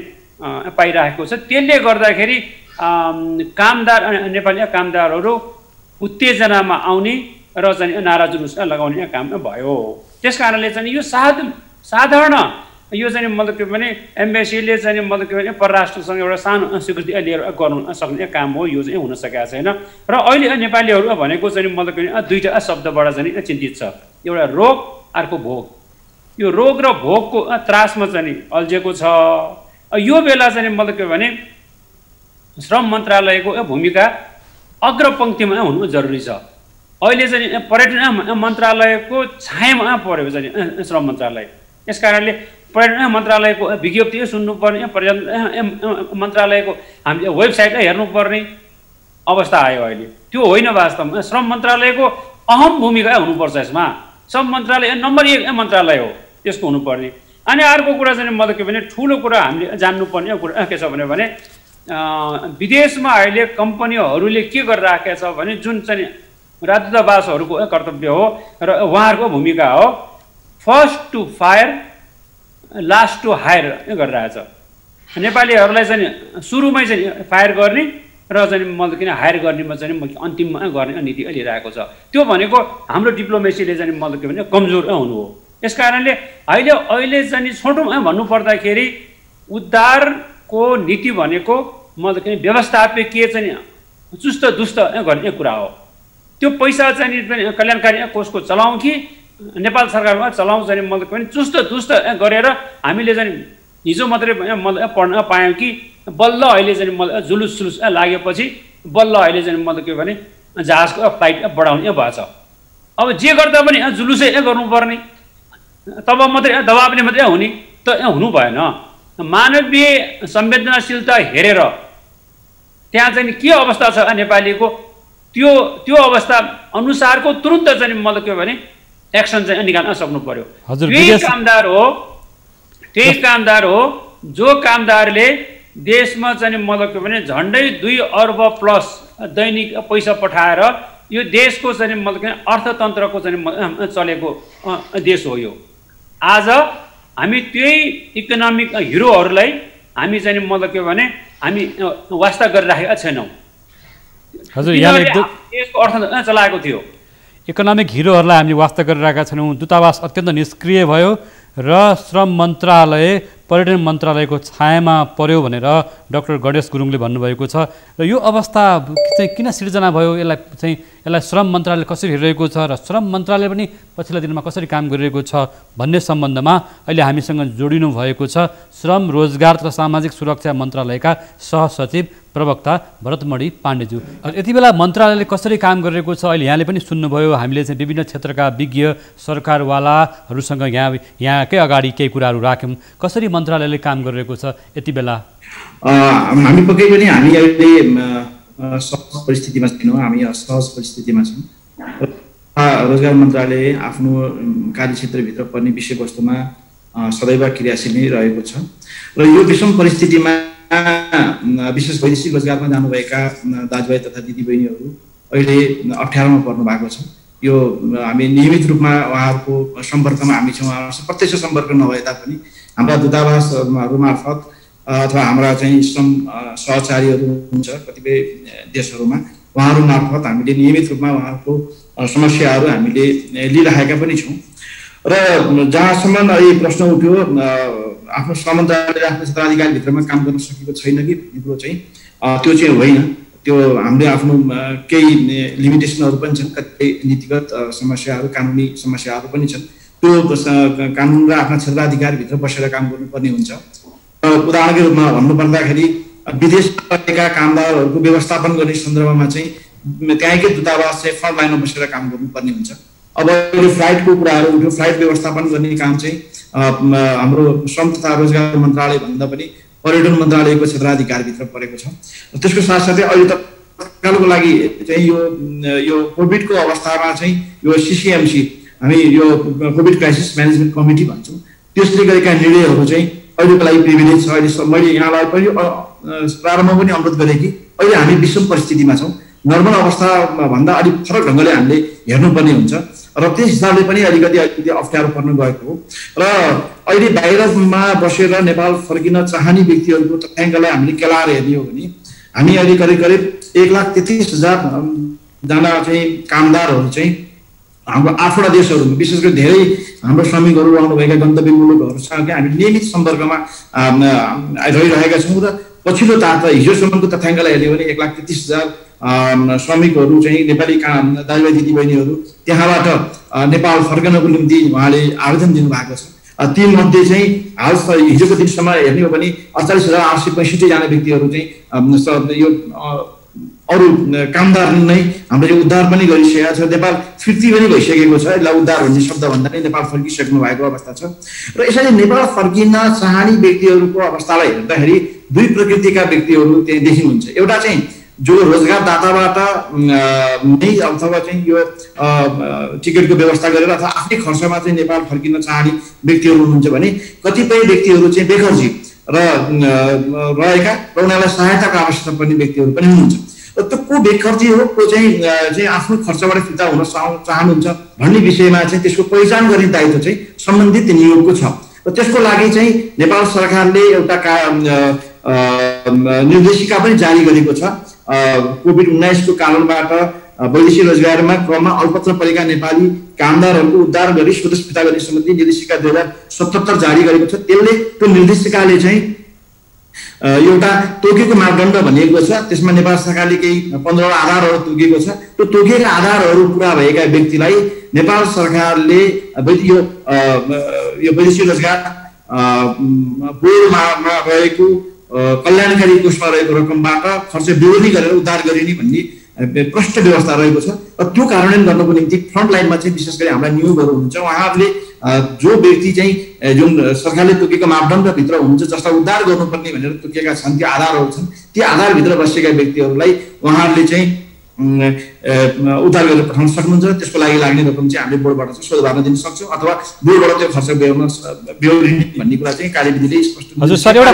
पाइरहेको छ। त्यसले गर्दाखेरि कामदार नेपाली कामदारहरू उत्तेजनामा आउने र चाहिँ नारा जुलुस लगाउने काम भयो। त्यस कारणले चाहिँ यो साधारण यो चाहिँ मतलब के भने एम्बेसीले चाहिँ मतलब के भने परराष्ट्रसँग एउटा सानो स्वीकृति लिएर गर्नु सक्ने काम हो, यो चाहिँ हुन सकेको छैन। र अहिले नेपालीहरू भनेको चाहिँ मतलब के भने दुईटा शब्दबाट चाहिँ चिन्तित छ, एउटा रोग अर्को भोग। यो रोग र भोगको त्रासमा चाहिँ अल्झेको छ। यो बेला चाहिँ मतलब के भने श्रम मन्त्रालयको भूमिका अग्रपङ्क्तिमा हुनु जरुरी छ। अहिले चाहिँ पर्यटन मन्त्रालयको छायामा परेको चाहिँ श्रम मन्त्रालय। यस कारणले पर्यटन मन्त्रालयको विज्ञप्ति सुन्नुपर्ने, पर्यटन मन्त्रालयको हामीले वेबसाइट हेर्नुपर्ने अवस्था आयो अहिले। त्यो होइन, वास्तवमा श्रम मन्त्रालयको अहम भूमिका हुनुपर्छ यसमा। श्रम मन्त्रालय नम्बर 1 मन्त्रालय हो, त्यसको हुनुपर्ने। अनि अर्को कुरा चाहिँ मतलब के भने ठुलो कुरा हामीले जान्नुपर्ने कुरा के छ भने विदेशमा अहिले कम्पनीहरूले के गरिराखेको छ भने जुन चाहिँ राजदूतावासहरूको कर्तव्य हो र उहाँहरूको भूमिका हो, first to fire last to hire गरिरहेछ। नेपालीहरूलाई चाहिँ सुरुमै चाहिँ फायर गर्ने र चाहिँ मतलब किन हायर गर्नेमा चाहिँ अन्तिममा गर्ने नीति लिइरहेको छ। त्यो भनेको हाम्रो डिप्लोमेसीले चाहिँ मतलब के भने कमजोर हुनु हो। यस कारणले अहिले चाहिँ छोटोमा भन्नुपर्दाखेरि उद्धारको नीति भनेको मतलब के व्यवस्थापकीय चाहिँ चुस्त दुस्त गर्ने कुरा हो। त्यो पैसा चाहिँ कल्याणकारी कोषको चलाउँ कि नेपाल सरकारमा चलाउँ चाहिँ मतलब पनि चुस्त दुस्त गरेर हामीले चाहिँ हिजो मात्रै पढ्न पायौँ कि बल्ल अहिले चाहिँ जुलुस लागेपछि बल्ल अहिले चाहिँ मतलब के भने जहाजको फ्लाइट बढाउने भएछ। अब जे गर्दा पनि जुलुसै गर्नुपर्ने, तब मात्रै दबावले मात्रै हुने त हुनु भएन। मानवीय संवेदनशीलता हेरेर त्यहाँ चाहिँ के अवस्था छ नेपालीको, त्यो अवस्था अनुसारको तुरुन्त चाहिँ मतलब के भने एक्सन चाहिँ निकाल्न सक्नु पर्यो। त्यही कामदार हो जो कामदारले देशमा चाहिँ मतलब के भने झन्डै 2 अर्ब प्लस दैनिक पैसा पठाएर यो देशको चाहिँ मतलब के अर्थतन्त्रको चाहिँ चलेको देश हो। यो आज हामी त्यही इकोनोमिक हिरोहरूलाई हामी चाहिँ मतलब के भने हामी वास्ता गरिराखेका छैनौँ। हजुर, यहाँले देशको अर्थतन्त्र चलाएको थियो। इकोनोमिक हिरोहरूलाई हामीले वास्ता गरिरहेका छैनौँ। दूतावास अत्यन्त निष्क्रिय भयो र श्रम मन्त्रालय पर्यटन मन्त्रालयको छायामा पर्यो भनेर डाक्टर गणेश गुरुङले भन्नुभएको छ। र यो अवस्था चाहिँ किन सिर्जना भयो, यसलाई श्रम मन्त्रालयले कसरी हेरिरहेको छ र श्रम मन्त्रालय पनि पछिल्ला दिनमा कसरी काम गरिरहेको छ भन्ने सम्बन्धमा अहिले हामीसँग जोडिनु भएको छ श्रम रोजगार तथा सामाजिक सुरक्षा मन्त्रालयका सहसचिव प्रवक्ता भरतमणि पाण्डेज्यू। यति बेला मन्त्रालयले कसरी काम गरिरहेको छ अहिले यहाँले पनि सुन्नुभयो। हामीले चाहिँ विभिन्न क्षेत्रका विज्ञ सरकारवालाहरूसँग यहाँकै अगाडि केही कुराहरू राख्यौँ। कसरी मन्त्रालयले काम गरिरहेको छ यति बेला? हामी पक्कै पनि हामी अहिले सहज परिस्थितिमा छैनौँ, हामी असहज परिस्थितिमा छौँ। रोजगार मन्त्रालय आफ्नो कार्यक्षेत्रभित्र पर्ने विषयवस्तुमा सदैव क्रियाशील नै रहेको छ र यो विषम परिस्थितिमा विशेष वैदेशिक रोजगारमा जानुभएका दाजुभाइ तथा दिदीबहिनीहरू अहिले अप्ठ्यारोमा पर्नु भएको छ। यो हामी नियमित रूपमा उहाँहरूको सम्पर्कमा हामी छौँ। उहाँहरूसँग प्रत्यक्ष सम्पर्क नभए तापनि हाम्रा दूतावासहरू मार्फत अथवा हाम्रा चाहिँ श्रम सहचारीहरू हुन्छ कतिपय देशहरूमा, उहाँहरू मार्फत हामीले नियमित रूपमा उहाँहरूको समस्याहरू हामीले लिइराखेका पनि छौँ। र जहाँसम्म यो प्रश्न उठ्यो आफ्नो श्रम मन्त्रालयले आफ्नो क्षेत्राधिकारभित्रमा काम गर्न सकेको छैन कि भन्ने कुरो चाहिँ त्यो चाहिँ होइन। त्यो हामीले आफ्नो केही लिमिटेसनहरू पनि छन्, कतिपय नीतिगत समस्याहरू कानुनी समस्याहरू पनि छन्। त्यो कानुन र आफ्ना क्षेत्राधिकारभित्र बसेर काम गर्नुपर्ने हुन्छ। उदाहरणको रूपमा भन्नुपर्दाखेरि विदेशमा रहेका कामदारहरूको व्यवस्थापन गर्ने सन्दर्भमा चाहिँ त्यहीँकै दूतावास चाहिँ फ्रन्ट लाइनमा बसेर काम गर्नुपर्ने हुन्छ। अब फ्लाइटको कुराहरू उठ्यो, फ्लाइट व्यवस्थापन गर्ने काम चाहिँ हाम्रो श्रम तथा रोजगार मन्त्रालय भन्दा पनि पर्यटन मन्त्रालयको क्षेत्राधिकारभित्र परेको छ। त्यसको साथसाथै अहिले तत्कालको लागि चाहिँ यो कोभिडको अवस्थामा चाहिँ यो सिसिएमसी हामी यो कोभिड क्राइसिस म्यानेजमेन्ट कमिटी भन्छौँ, त्यसले गरेका निर्णयहरू चाहिँ अहिलेको लागि प्रिभिलेज छ। अहिले मैले यहाँलाई पनि प्रारम्भमा पनि अनुरोध गरेँ कि अहिले हामी विषम परिस्थितिमा छौँ, नर्मल अवस्थाभन्दा अलिक फरक ढङ्गले हामीले हेर्नुपर्ने हुन्छ र त्यस हिसाबले पनि अलिकति अप्ठ्यारो पर्न गएको हो। र अहिले बाहिरमा बसेर नेपाल फर्किन चाहने व्यक्तिहरूको तथ्याङ्कलाई हामीले केलाएर हेर्ने हो भने हामी अहिले करिब 1,33,000 जना चाहिँ कामदारहरू चाहिँ हाम्रो 8वटा देशहरूमा, विशेष गरी धेरै हाम्रो श्रमिकहरू आउनुभएका गन्तव्य मुलुकहरूसँग हामी नियमित सम्पर्कमा रहिरहेका छौँ। र पछिल्लो हिजोसम्मको तथ्याङ्कलाई हेर्ने भने 1,33,000 श्रमिकहरू चाहिँ नेपाली दाजुभाइ दिदीबहिनीहरू त्यहाँबाट नेपाल फर्कनको निम्ति उहाँले आवेदन दिनुभएको छ। तीमध्ये चाहिँ हाल हिजोको दिनसम्म हेर्ने हो भने 48,865 जना व्यक्तिहरू चाहिँ यो अरू कामदार नै हाम्रो यो उद्धार पनि गरिसकेका छ। नेपाल फिर्ती पनि भइसकेको छ। यसलाई उद्धार भन्ने शब्द भन्दा नै नेपाल फर्किसक्नु भएको अवस्था छ। र यसरी नेपाल फर्किन चाहने व्यक्तिहरूको अवस्थालाई हेर्दाखेरि दुई प्रकृतिका व्यक्तिहरू त्यहाँ देखिनुहुन्छ। एउटा चाहिँ जो रोजगारदाताबाट नै अथवा चाहिँ यो टिकटको व्यवस्था गरेर अथवा आफ्नै खर्चमा चाहिँ नेपाल फर्किन चाहने व्यक्तिहरू हुनुहुन्छ भने कतिपय व्यक्तिहरू चाहिँ बेकरजी रहेका र उनीहरूलाई सहायताको आवश्यकता पर्ने व्यक्तिहरू पनि हुनुहुन्छ। त्यो को बेकरजी हो, को चाहिँ आफ्नो खर्चबाट फिर्ता हुन चाहनुहुन्छ भन्ने विषयमा चाहिँ त्यसको पहिचान गर्ने दायित्व चाहिँ सम्बन्धित नियोगको छ। र त्यसको लागि चाहिँ नेपाल सरकारले एउटा निर्देशिका पनि जारी गरेको छ। कोभिड-19 को कारणबाट वैदेशिक रोजगारमा क्रममा अल्पत्र परेका नेपाली कामदारहरूको उद्धार गरी स्वदेश फिर्ता गर्ने सम्बन्धी निर्देशिका 2077 जारी गरेको छ। त्यसले त्यो निर्देशिकाले चाहिँ एउटा तोकेको मापदण्ड भनेको छ। त्यसमा नेपाल सरकारले केही 15वटा आधारहरू तोकेको छ। त्यो तोकेका आधारहरू पुरा भएका व्यक्तिलाई नेपाल सरकारले यो वैदेशिक रोजगार बोर्डमा रहेको कल्याणकारी कोषमा रहेको रकमबाट खर्च बेहोर्नी गरेर उद्धार गरिने भन्ने प्रष्ट व्यवस्था रहेको छ। र त्यो कार्यान्वयन गर्नको निम्ति फ्रन्ट लाइनमा चाहिँ विशेष गरी हाम्रा नियोगहरू हुनुहुन्छ। उहाँहरूले जो व्यक्ति चाहिँ जुन सरकारले तोकेको मापदण्डभित्र हुनुहुन्छ, जसलाई उद्धार गर्नुपर्ने भनेर तोकेका छन्, त्यो आधारहरू छन्, ती आधारभित्र बसेका व्यक्तिहरूलाई उहाँहरूले चाहिँ उद्धार गरेर पठाउन सक्नुहुन्छ। त्यसको लागि लाग्ने रकम चाहिँ हामीले बोर्डबाट चाहिँ सोध भर्न दिन सक्छौँ अथवा बोर्डबाट त्यो खर्च बेहोरिने भन्ने कुरा चाहिँ कार्यविधिले स्पष्ट। हजुर सर, एउटा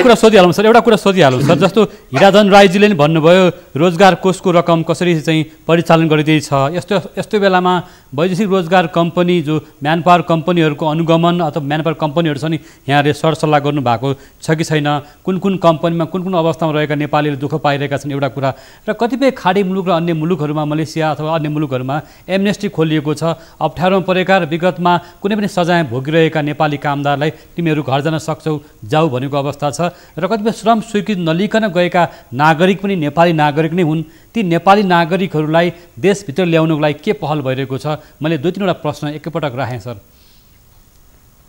कुरा सोधिहालौँ सर, जस्तो हिराधन राईजीले नि भन्नुभयो रोजगार कोषको रकम कसरी चाहिँ परिचालन गरिँदैछ। यस्तो बेलामा वैदेशिक रोजगार कम्पनी जो म्यानपावर कम्पनीहरूको अनुगमन अथवा म्यानपावर कम्पनीहरू छ नि, यहाँले सरसल्लाह गर्नुभएको छ कि छैन? कुन कम्पनीमा कुन अवस्थामा रहेका नेपालीले दुःख पाइरहेका छन् एउटा कुरा, र कतिपय खाडी मुलुक र अन्य मुलुकहरूमा, मलेसिया अथवा अन्य मुलुकहरूमा एमनेस्टी खोलिएको छ। अप्ठ्यारोमा परेका र विगतमा कुनै पनि सजाय भोगिरहेका नेपाली कामदारलाई तिमीहरू घर जान सक्छौ जाऊ भनेको अवस्था छ। र कतिपय श्रम स्वीकृति नलिकन गएका नागरिक पनि नेपाली नागरिक नै हुन्। ती नेपाली नागरिकहरूलाई देशभित्र ल्याउनको लागि के पहल भइरहेको छ? मैले 2-3वटा प्रश्न एकैपटक राखेँ सर।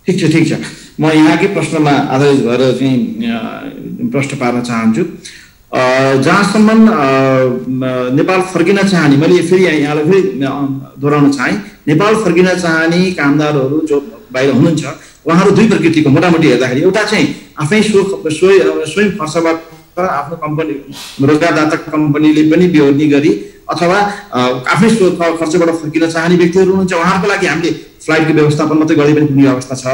ठिक छ, म यहाँकै प्रश्नमा आधारित भएर चाहिँ प्रश्न पार्न चाहन्छु। जहाँसम्म नेपाल फर्किन चाहने, मैले फेरि यहाँलाई फेरि दोहोऱ्याउन चाहेँ, नेपाल फर्किन चाहने कामदारहरू जो बाहिर हुनुहुन्छ उहाँहरू दुई प्रकृतिको मोटामोटी हेर्दाखेरि, एउटा चाहिँ आफै स्वयं खर्चबाट आफ्नो कम्पनी रोजगारदाता कम्पनीले पनि बेहोर्नी गरी अथवा आफ्नै खर्चबाट फर्किन चाहने व्यक्तिहरू हुनुहुन्छ। उहाँहरूको लागि हामीले फ्लाइटको व्यवस्थापन मात्रै गर्दै पनि पुग्ने अवस्था छ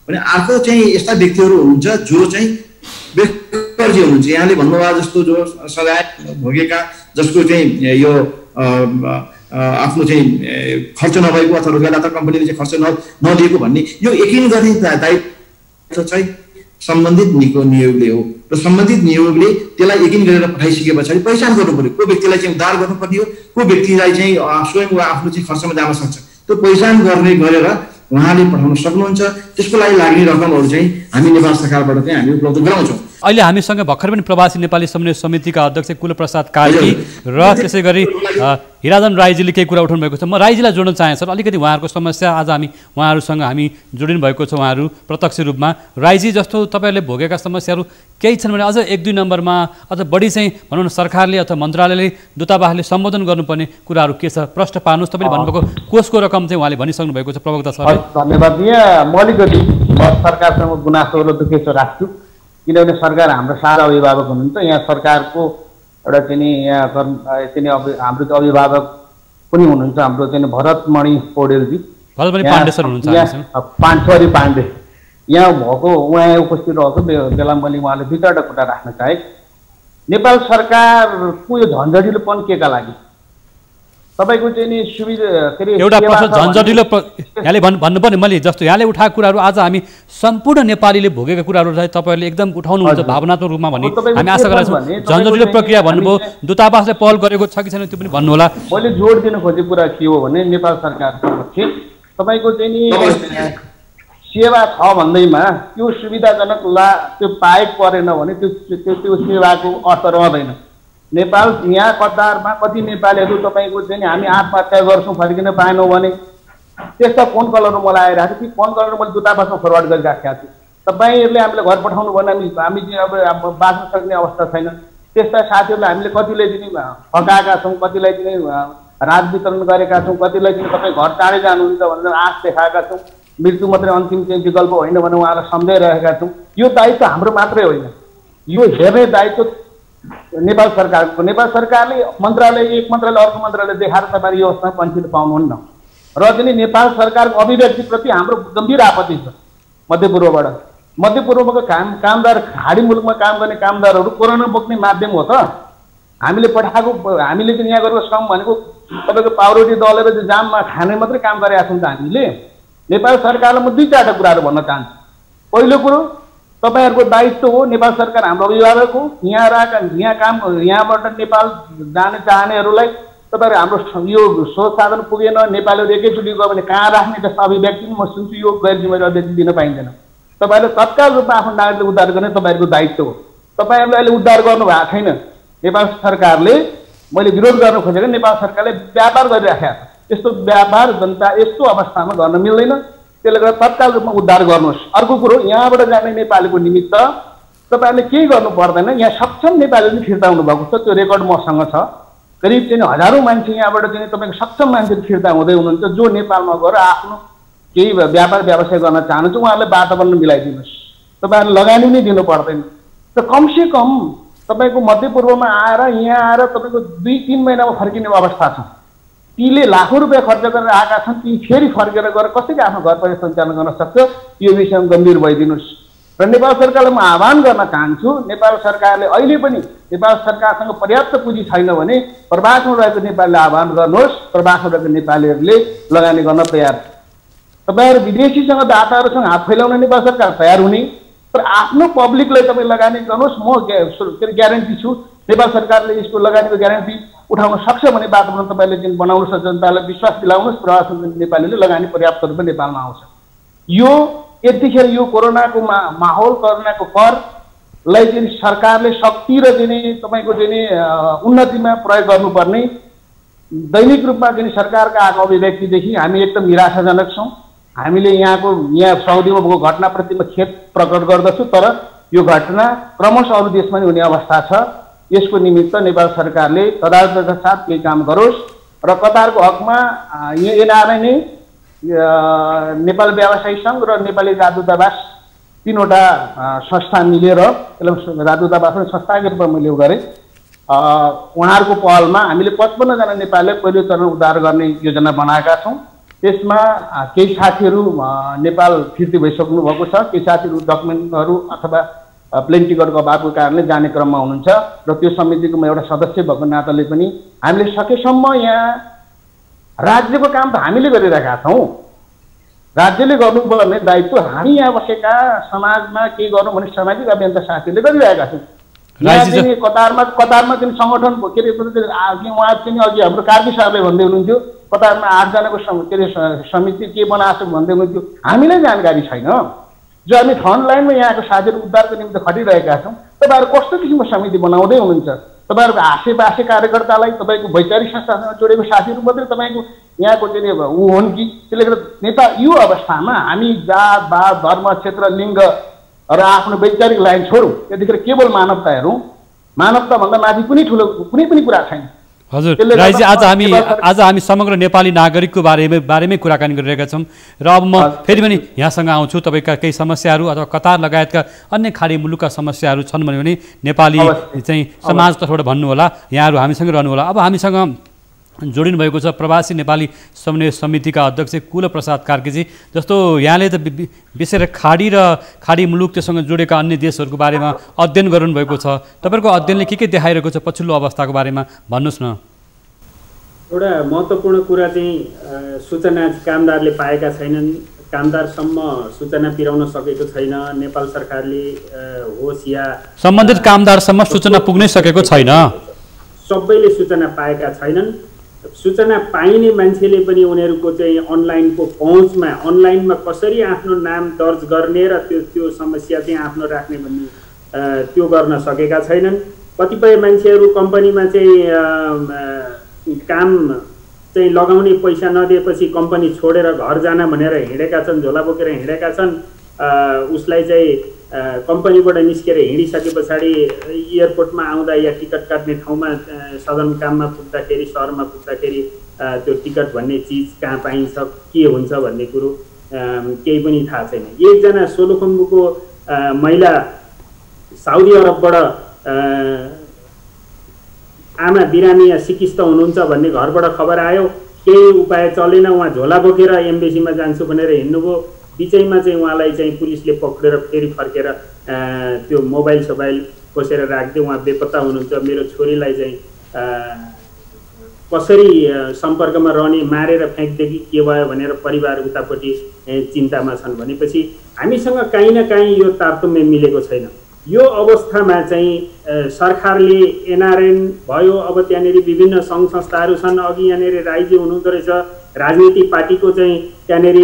भने अर्को चाहिँ यस्ता व्यक्तिहरू हुनुहुन्छ जो चाहिँ बेकरजी हुनुहुन्छ। यहाँले भन्नुभयो जस्तो जो सजाय भोगेका, जसको चाहिँ यो आफ्नो चाहिँ खर्च नभएको अथवा रोजगारदाता कम्पनीले चाहिँ खर्च नदिएको भन्ने यो यकिन गर्ने दायित्व चाहिँ सम्बन्धित नियोगले हो। र सम्बन्धित नियोगले त्यसलाई यकिन गरेर पठाइसके पछाडि पहिचान गर्नु पर्यो को व्यक्तिलाई चाहिँ उद्धार गर्नुपर्ने हो, को व्यक्तिलाई चाहिँ स्वयं वा आफ्नो चाहिँ खर्चमा जान सक्छ, त्यो पहिचान गरेर उहाँले पठाउन सक्नुहुन्छ। त्यसको लागि लाग्ने रकमहरू चाहिँ हामी नेपाल सरकारबाट चाहिँ हामी उपलब्ध गराउँछौँ। अहिले हामीसँग भर्खर पनि प्रवासी नेपाली समन्वय समितिका अध्यक्ष कुलप्रसाद कार्की र त्यसै गरी हिराजन राईजीले केही कुरा उठाउनु भएको छ। म राईजीलाई जोड्न चाहे सर, अलिकति उहाँहरूको समस्या आज उहाँहरूसँग हामी जोडिनु भएको छ, उहाँहरू प्रत्यक्ष रूपमा। राईजी जस्तो तपाईँहरूले भोगेका समस्याहरू केही छन् भने अझ 1-2 नम्बरमा अझ बढी चाहिँ भनौँ न सरकारले अथवा मन्त्रालयले दूतावासले सम्बोधन गर्नुपर्ने कुराहरू के छ प्रश्न पार्नुहोस्। तपाईँले भन्नुभएको कोषको रकम चाहिँ उहाँले भनिसक्नु भएको छ प्रवक्ता सर। धन्यवाद। यहाँ म अलिकति सरकारसँग गुनासो र दुखेसो राख्छु, किनभने सरकार हाम्रो सारा अभिभावक हुनुहुन्छ। यहाँ सरकारको एउटा चाहिँ यहाँ हाम्रो अभिभावक पनि हुनुहुन्छ, हाम्रो चाहिँ भरतमणि पौडेलजी, पाण्डे पाण्डे यहाँ भएको, उहाँ उपस्थित रहेको बेला मैले उहाँले 2-4वटा कुरा राख्न चाहे। नेपाल सरकारको यो झन्झटिलोपन केका लागि तपाईँको चाहिँ नि सुविधा के अरे एउटा प्रश्न झन्झटिलो यहाँले भन्नुपर्ने, मैले जस्तो यहाँले उठाएको कुराहरू आज हामी सम्पूर्ण नेपालीले भोगेका कुराहरू चाहिँ तपाईँहरूले एकदम उठाउनुहुन्छ भावनात्मक रूपमा भन्ने हामी आशा गरेका छौँ। झन्झटिलो प्रक्रिया भन्नुभयो, दूतावासले पहल गरेको छ कि छैन त्यो पनि भन्नु होला। मैले जोड दिन खोजेको कुरा के हो भने नेपाल सरकारको तपाईँको चाहिँ नि सेवा छ भन्दैमा त्यो सुविधाजनक त्यो पाएको परेन भने त्यो सेवाको अर्थ रहँदैन। नेपाल यहाँ कतारमा कति नेपालीहरू तपाईँको चाहिँ हामी आत्महत्या गर्छौँ फर्किन पाएनौँ भने त्यस्ता फोन कलहरू मलाई आइरहेको थियो। ती फोन कलहरू मैले दूतावासमा फरवर्ड गरिराखेको छु। तपाईँहरूले हामीले घर पठाउनु भने हामी चाहिँ अब बाँच्न सक्ने अवस्था छैन। त्यस्ता साथीहरूलाई हामीले कतिलाई चाहिँ फकाएका छौँ, कतिलाई चाहिँ रात वितरण गरेका छौँ, कतिलाई चाहिँ तपाईँ घर टाढै जानुहुन्छ भनेर आश देखाएका छौँ। मृत्यु मात्रै अन्तिम चाहिँ विकल्प होइन भनेर उहाँलाई सम्झाइरहेका छौँ। यो दायित्व हाम्रो मात्रै होइन, यो हेर्ने दायित्व नेपाल सरकारको। नेपाल सरकारले मन्त्रालय एक मन्त्रालय अर्को मन्त्रालय देखाएर तपाईँले यो अवस्थामा पन्छिन पाउनुहुन्न। र चाहिँ नेपाल सरकारको अभिव्यक्तिप्रति हाम्रो गम्भीर आपत्ति छ। मध्यपूर्वको कामदार, खाडी मुलुकमा काम गर्ने कामदारहरू कोरोना बोक्ने माध्यम हो त। हामीले पठाएको, हामीले चाहिँ यहाँ गरेको श्रम भनेको तपाईँको पाउरोटी दलेर चाहिँ जाममा खाने मात्रै काम गरेका छौँ त हामीले। नेपाल सरकारलाई म 2-4वटा कुराहरू भन्न चाहन्छु। पहिलो कुरो, तपाईँहरूको दायित्व हो, नेपाल सरकार हाम्रो अभिभावक हो, यहाँबाट नेपाल जाने चाहनेहरूलाई तपाईँहरू हाम्रो यो स्रोत साधन पुगेन, नेपालीहरू एकैचोटि गयो भने कहाँ राख्ने जस्तो अभिव्यक्ति म सुन्छु, यो गैर जिम्मेवारी अभिव्यक्ति दिन पाइँदैन। तपाईँहरूले तत्काल रूपमा आफ्नो नागरिकलाई उद्धार गर्ने तपाईँहरूको दायित्व हो। तपाईँहरूले अहिले उद्धार गर्नु भएको छैन। नेपाल सरकारले, मैले विरोध गर्न खोजेको, नेपाल सरकारले व्यापार गरिराखेको छ। यस्तो व्यापार जनता यस्तो अवस्थामा गर्न मिल्दैन। त्यसले गर्दा तत्काल रूपमा उद्धार गर्नुहोस्। अर्को कुरो, यहाँबाट जाने नेपालीको निमित्त तपाईँहरूले केही गर्नु पर्दैन। यहाँ सक्षम नेपालीले फिर्ता हुनुभएको छ, त्यो रेकर्ड मसँग छ। करिब चाहिँ हजारौँ मान्छे यहाँबाट चाहिँ तपाईँको सक्षम मान्छेहरू फिर्ता हुँदै हुनुहुन्छ, जो नेपालमा गएर आफ्नो केही व्यापार व्यवसाय गर्न चाहनुहुन्छ। उहाँहरूले वातावरण मिलाइदिनुहोस्, तपाईँहरूले लगानी नै दिनु पर्दैन। र कमसेकम तपाईँको मध्यपूर्वमा आएर यहाँ आएर तपाईँको 2-3 महिनामा फर्किने अवस्था छ। तीले लाखौँ रुपियाँ खर्च गरेर आएका छन्, ती फेरि फर्केर गएर कसरी आफ्नो घर परिवार सञ्चालन गर्न सक्छ, यो विषयमा गम्भीर भइदिनुहोस्। र नेपाल सरकारलाई म आह्वान गर्न चाहन्छु, नेपाल सरकारले अहिले पनि नेपाल सरकारसँग पर्याप्त पुँजी छैन भने प्रवासमा रहेको नेपालीले आह्वान गर्नुहोस्। प्रवासमा रहेको नेपालीहरूले लगानी गर्न तयार छ। तपाईँहरू विदेशीसँग दाताहरूसँग हात फैलाउन नेपाल सरकार तयार हुने, तर आफ्नो पब्लिकलाई तपाईँ लगानी गर्नुहोस्। म ग्यारेन्टी छु नेपाल सरकारले यसको लगानीको ग्यारेन्टी उठाउन सक्छ भने वातावरण तपाईँले जुन बनाउनुहोस्, जनतालाई विश्वास दिलाउनुहोस्, प्रवासी नेपालीले लगानी पर्याप्त रूपमा नेपालमा आउँछ। यो यतिखेर यो कोरोनाको माहौल, कोरोनाको परलाई चाहिँ सरकारले शक्ति र चाहिँ तपाईँको चाहिँ उन्नतिमा प्रयोग गर्नुपर्ने, दैनिक रूपमा चाहिँ सरकारका आएको अभिव्यक्तिदेखि हामी एकदम निराशाजनक छौँ। हामीले यहाँ साउदीमा भएको घटनाप्रति म खेद प्रकट गर्दछु, तर यो घटना क्रमशः अरू देशमा पनि हुने अवस्था छ। यसको निमित्त नेपाल सरकारले तदारुका साथ केही काम गरोस् र कतारको हकमा एनआरआई नै नेपाल व्यवसायी सङ्घ र नेपाली राजदूतावास 3वटा संस्था मिलेर राजदूतावास संस्थाको रूपमा मैले गरेँ। उहाँहरूको पहलमा हामीले 55 जना नेपालीलाई पहिलो चरण उद्धार गर्ने योजना बनाएका छौँ। त्यसमा केही साथीहरू नेपाल फिर्ती भइसक्नु भएको छ, केही साथीहरू डकुमेन्टहरू अथवा प्लेन टिकटको अभावको कारणले जाने क्रममा हुनुहुन्छ। र त्यो समितिको म एउटा सदस्य भएको नाताले पनि हामीले सकेसम्म यहाँ राज्यको काम त हामीले गरिरहेका छौँ। राज्यले गर्नुपर्ने दायित्व हामी यहाँ बसेका समाजमा के गर्नु भने सामाजिक अभियन्ता साथीहरूले गरिरहेका छौँ। कतारमा चाहिँ सङ्गठन के अरे उहाँ चाहिँ अघि हाम्रो कार्की सरले भन्दै हुनुहुन्थ्यो, कतारमा 8 जनाको के अरे समिति के बनाएको छ भन्दै हुनुहुन्थ्यो। हामीलाई जानकारी छैन। जो हामी फ्रन्ट लाइनमा यहाँको साथीहरू उद्धारको निम्ति खटिरहेका छौँ, तपाईँहरू कस्तो किसिमको समिति बनाउँदै हुनुहुन्छ? तपाईँहरूको आसेपासे कार्यकर्तालाई तपाईँको वैचारिक संस्थासँग जोडेको साथीहरू मात्रै तपाईँको यहाँको चाहिँ ऊ हुन् कि? त्यसले गर्दा नेता यो अवस्थामा हामी जात भात धर्म क्षेत्र लिङ्ग र आफ्नो वैचारिक लाइन छोडौँ, त्यतिखेर केवल मानवता हेरौँ। मानवताभन्दा माथि कुनै ठुलो कुनै पनि कुरा छैन। हजुर राईजी, आज हामी समग्र नेपाली नागरिकको बारेमै कुराकानी गरिरहेका छौँ र अब म फेरि पनि यहाँसँग आउँछु। तपाईँका केही समस्याहरू अथवा कतार लगायतका अन्य खाडी मुलुकका समस्याहरू छन् भने नेपाली चाहिँ समाजतर्फबाट भन्नुहोला, यहाँहरू हामीसँग रहनुहोला। अब हामीसँग जोडिनु भएको छ प्रवासी नेपाली समन्वय समितिका अध्यक्ष कुलप्रसाद कार्कीजी। जस्तो यहाँले त विशेष खाडी मुलुक त्योसँग जोडेका अन्य देशहरूको बारेमा अध्ययन गर्नुभएको छ, तपाईँहरूको अध्ययनले के देखाइरहेको छ पछिल्लो अवस्थाको बारेमा भन्नुहोस् न। एउटा महत्त्वपूर्ण कुरा चाहिँ सूचना कामदारले पाएका छैनन्, कामदारसम्म सूचना पुर्याउन सकेको छैन। नेपाल सरकारले होस् या सम्बन्धित कामदारसम्म सूचना पुग्नै सकेको छैन। सबैले सूचना पाएका छैनन्। सूचना पाइने मान्छेले पनि उनीहरूको चाहिँ अनलाइनको पहुँचमा अनलाइनमा कसरी आफ्नो नाम दर्ज गर्ने र त्यो समस्या चाहिँ आफ्नो राख्ने भन्ने त्यो गर्न सकेका छैनन्। कतिपय मान्छेहरू कम्पनीमा चाहिँ काम चाहिँ लगाउने पैसा नदिएपछि कम्पनी छोडेर घर जान भनेर हिँडेका छन्, झोला बोकेर हिँडेका छन्। उसलाई चाहिँ कम्पनीबाट निस्केर हिँडिसके पछाडि एयरपोर्टमा आउँदा या टिकट काट्ने ठाउँमा सदरमुकाममा पुग्दाखेरि सहरमा पुग्दाखेरि त्यो टिकट भन्ने चिज कहाँ पाइन्छ के हुन्छ भन्ने कुरो केही पनि थाहा छैन। एकजना सोलुखुम्बुको महिला साउदी अरबबाट आमा बिरामी या सिकिस्त हुनुहुन्छ भन्ने घरबाट खबर आयो, केही उपाय चलेन, उहाँ झोला बोकेर एम्बेसीमा जान्छु भनेर हिँड्नुभयो। बिचैमा चाहिँ उहाँलाई चाहिँ पुलिसले पक्रेर फेरि फर्केर त्यो मोबाइल सोबाइल खोसेर राखिदियो, उहाँ बेपत्ता हुनुहुन्छ। मेरो छोरीलाई चाहिँ कसरी सम्पर्कमा रहने, मारेर फ्याँक्दै कि के भयो भनेर परिवार उतापट्टि चिन्तामा छन्। भनेपछि हामीसँग काहीँ न काहीँ यो तारतम्य मिलेको छैन। यो अवस्थामा चाहिँ सरकारले एनआरएन भयो, अब त्यहाँनिर विभिन्न सङ्घ संस्थाहरू छन्। अघि यहाँनिर राईजी हुनुहुँदो रहेछ, राजनीतिक पार्टीको चाहिँ त्यहाँनिर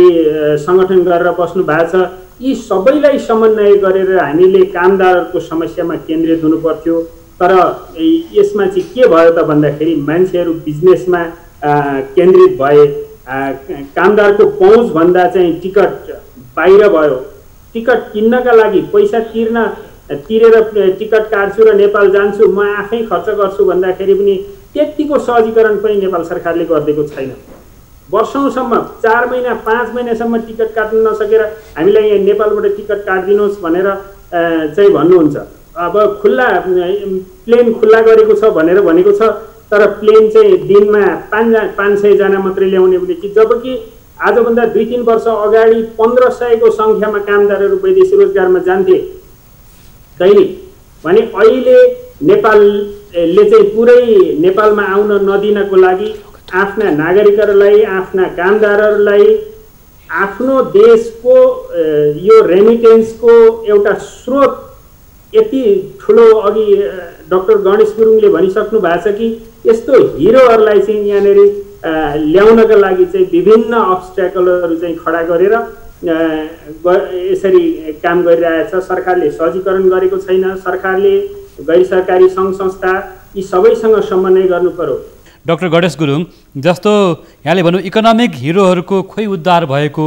सङ्गठन गरेर बस्नु भएको छ। यी सबैलाई समन्वय गरेर हामीले कामदारहरूको समस्यामा केन्द्रित हुनु पर्थ्यो। तर यसमा चाहिँ के भयो त भन्दाखेरि मान्छेहरू बिजनेसमा केन्द्रित भए। कामदारको पहुँचभन्दा चाहिँ टिकट बाहिर भयो। टिकट किन्नका लागि पैसा तिरेर टिकट काट्छु र नेपाल जान्छु, म आफै खर्च गर्छु भन्दाखेरि पनि त्यतिको सहजीकरण पनि नेपाल सरकारले गरिदिएको छैन। वर्षौँसम्म 4 महिना 5 महिनासम्म टिकट काट्न नसकेर हामीलाई यहाँ नेपालबाट टिकट काटिदिनुहोस् भनेर चाहिँ भन्नुहुन्छ। अब प्लेन खुल्ला गरेको छ भनेर भनेको छ, तर प्लेन चाहिँ दिनमा 500 जना मात्रै ल्याउने भनेपछि, जबकि आजभन्दा 2-3 वर्ष अगाडि 1500 को सङ्ख्यामा कामदारहरू वैदेशिक रोजगारमा जान्थे दैनिक भने अहिले नेपालले चाहिँ पुरै नेपालमा आउन नदिनको लागि आफ्ना नागरिकहरूलाई, आफ्ना कामदारहरूलाई आफ्नो देशको यो रेमिटेन्सको एउटा स्रोत यति ठुलो अघि डाक्टर गणेश गुरुङले भनिसक्नु भएको छ कि यस्तो हिरोहरूलाई चाहिँ यहाँनिर ल्याउनका लागि चाहिँ विभिन्न अब्स्ट्याकलहरू चाहिँ खडा गरेर यसरी काम गरिरहेछ। सरकारले सहजीकरण गरेको छैन। सरकारले गैर सरकारी सङ्घ संस्था यी सबैसँग समन्वय गर्नु पर्यो। डाक्टर गणेश गुरुङ, जस्तो यहाँले भन्नु इकोनोमिक हिरोहरूको खोइ उद्धार भएको,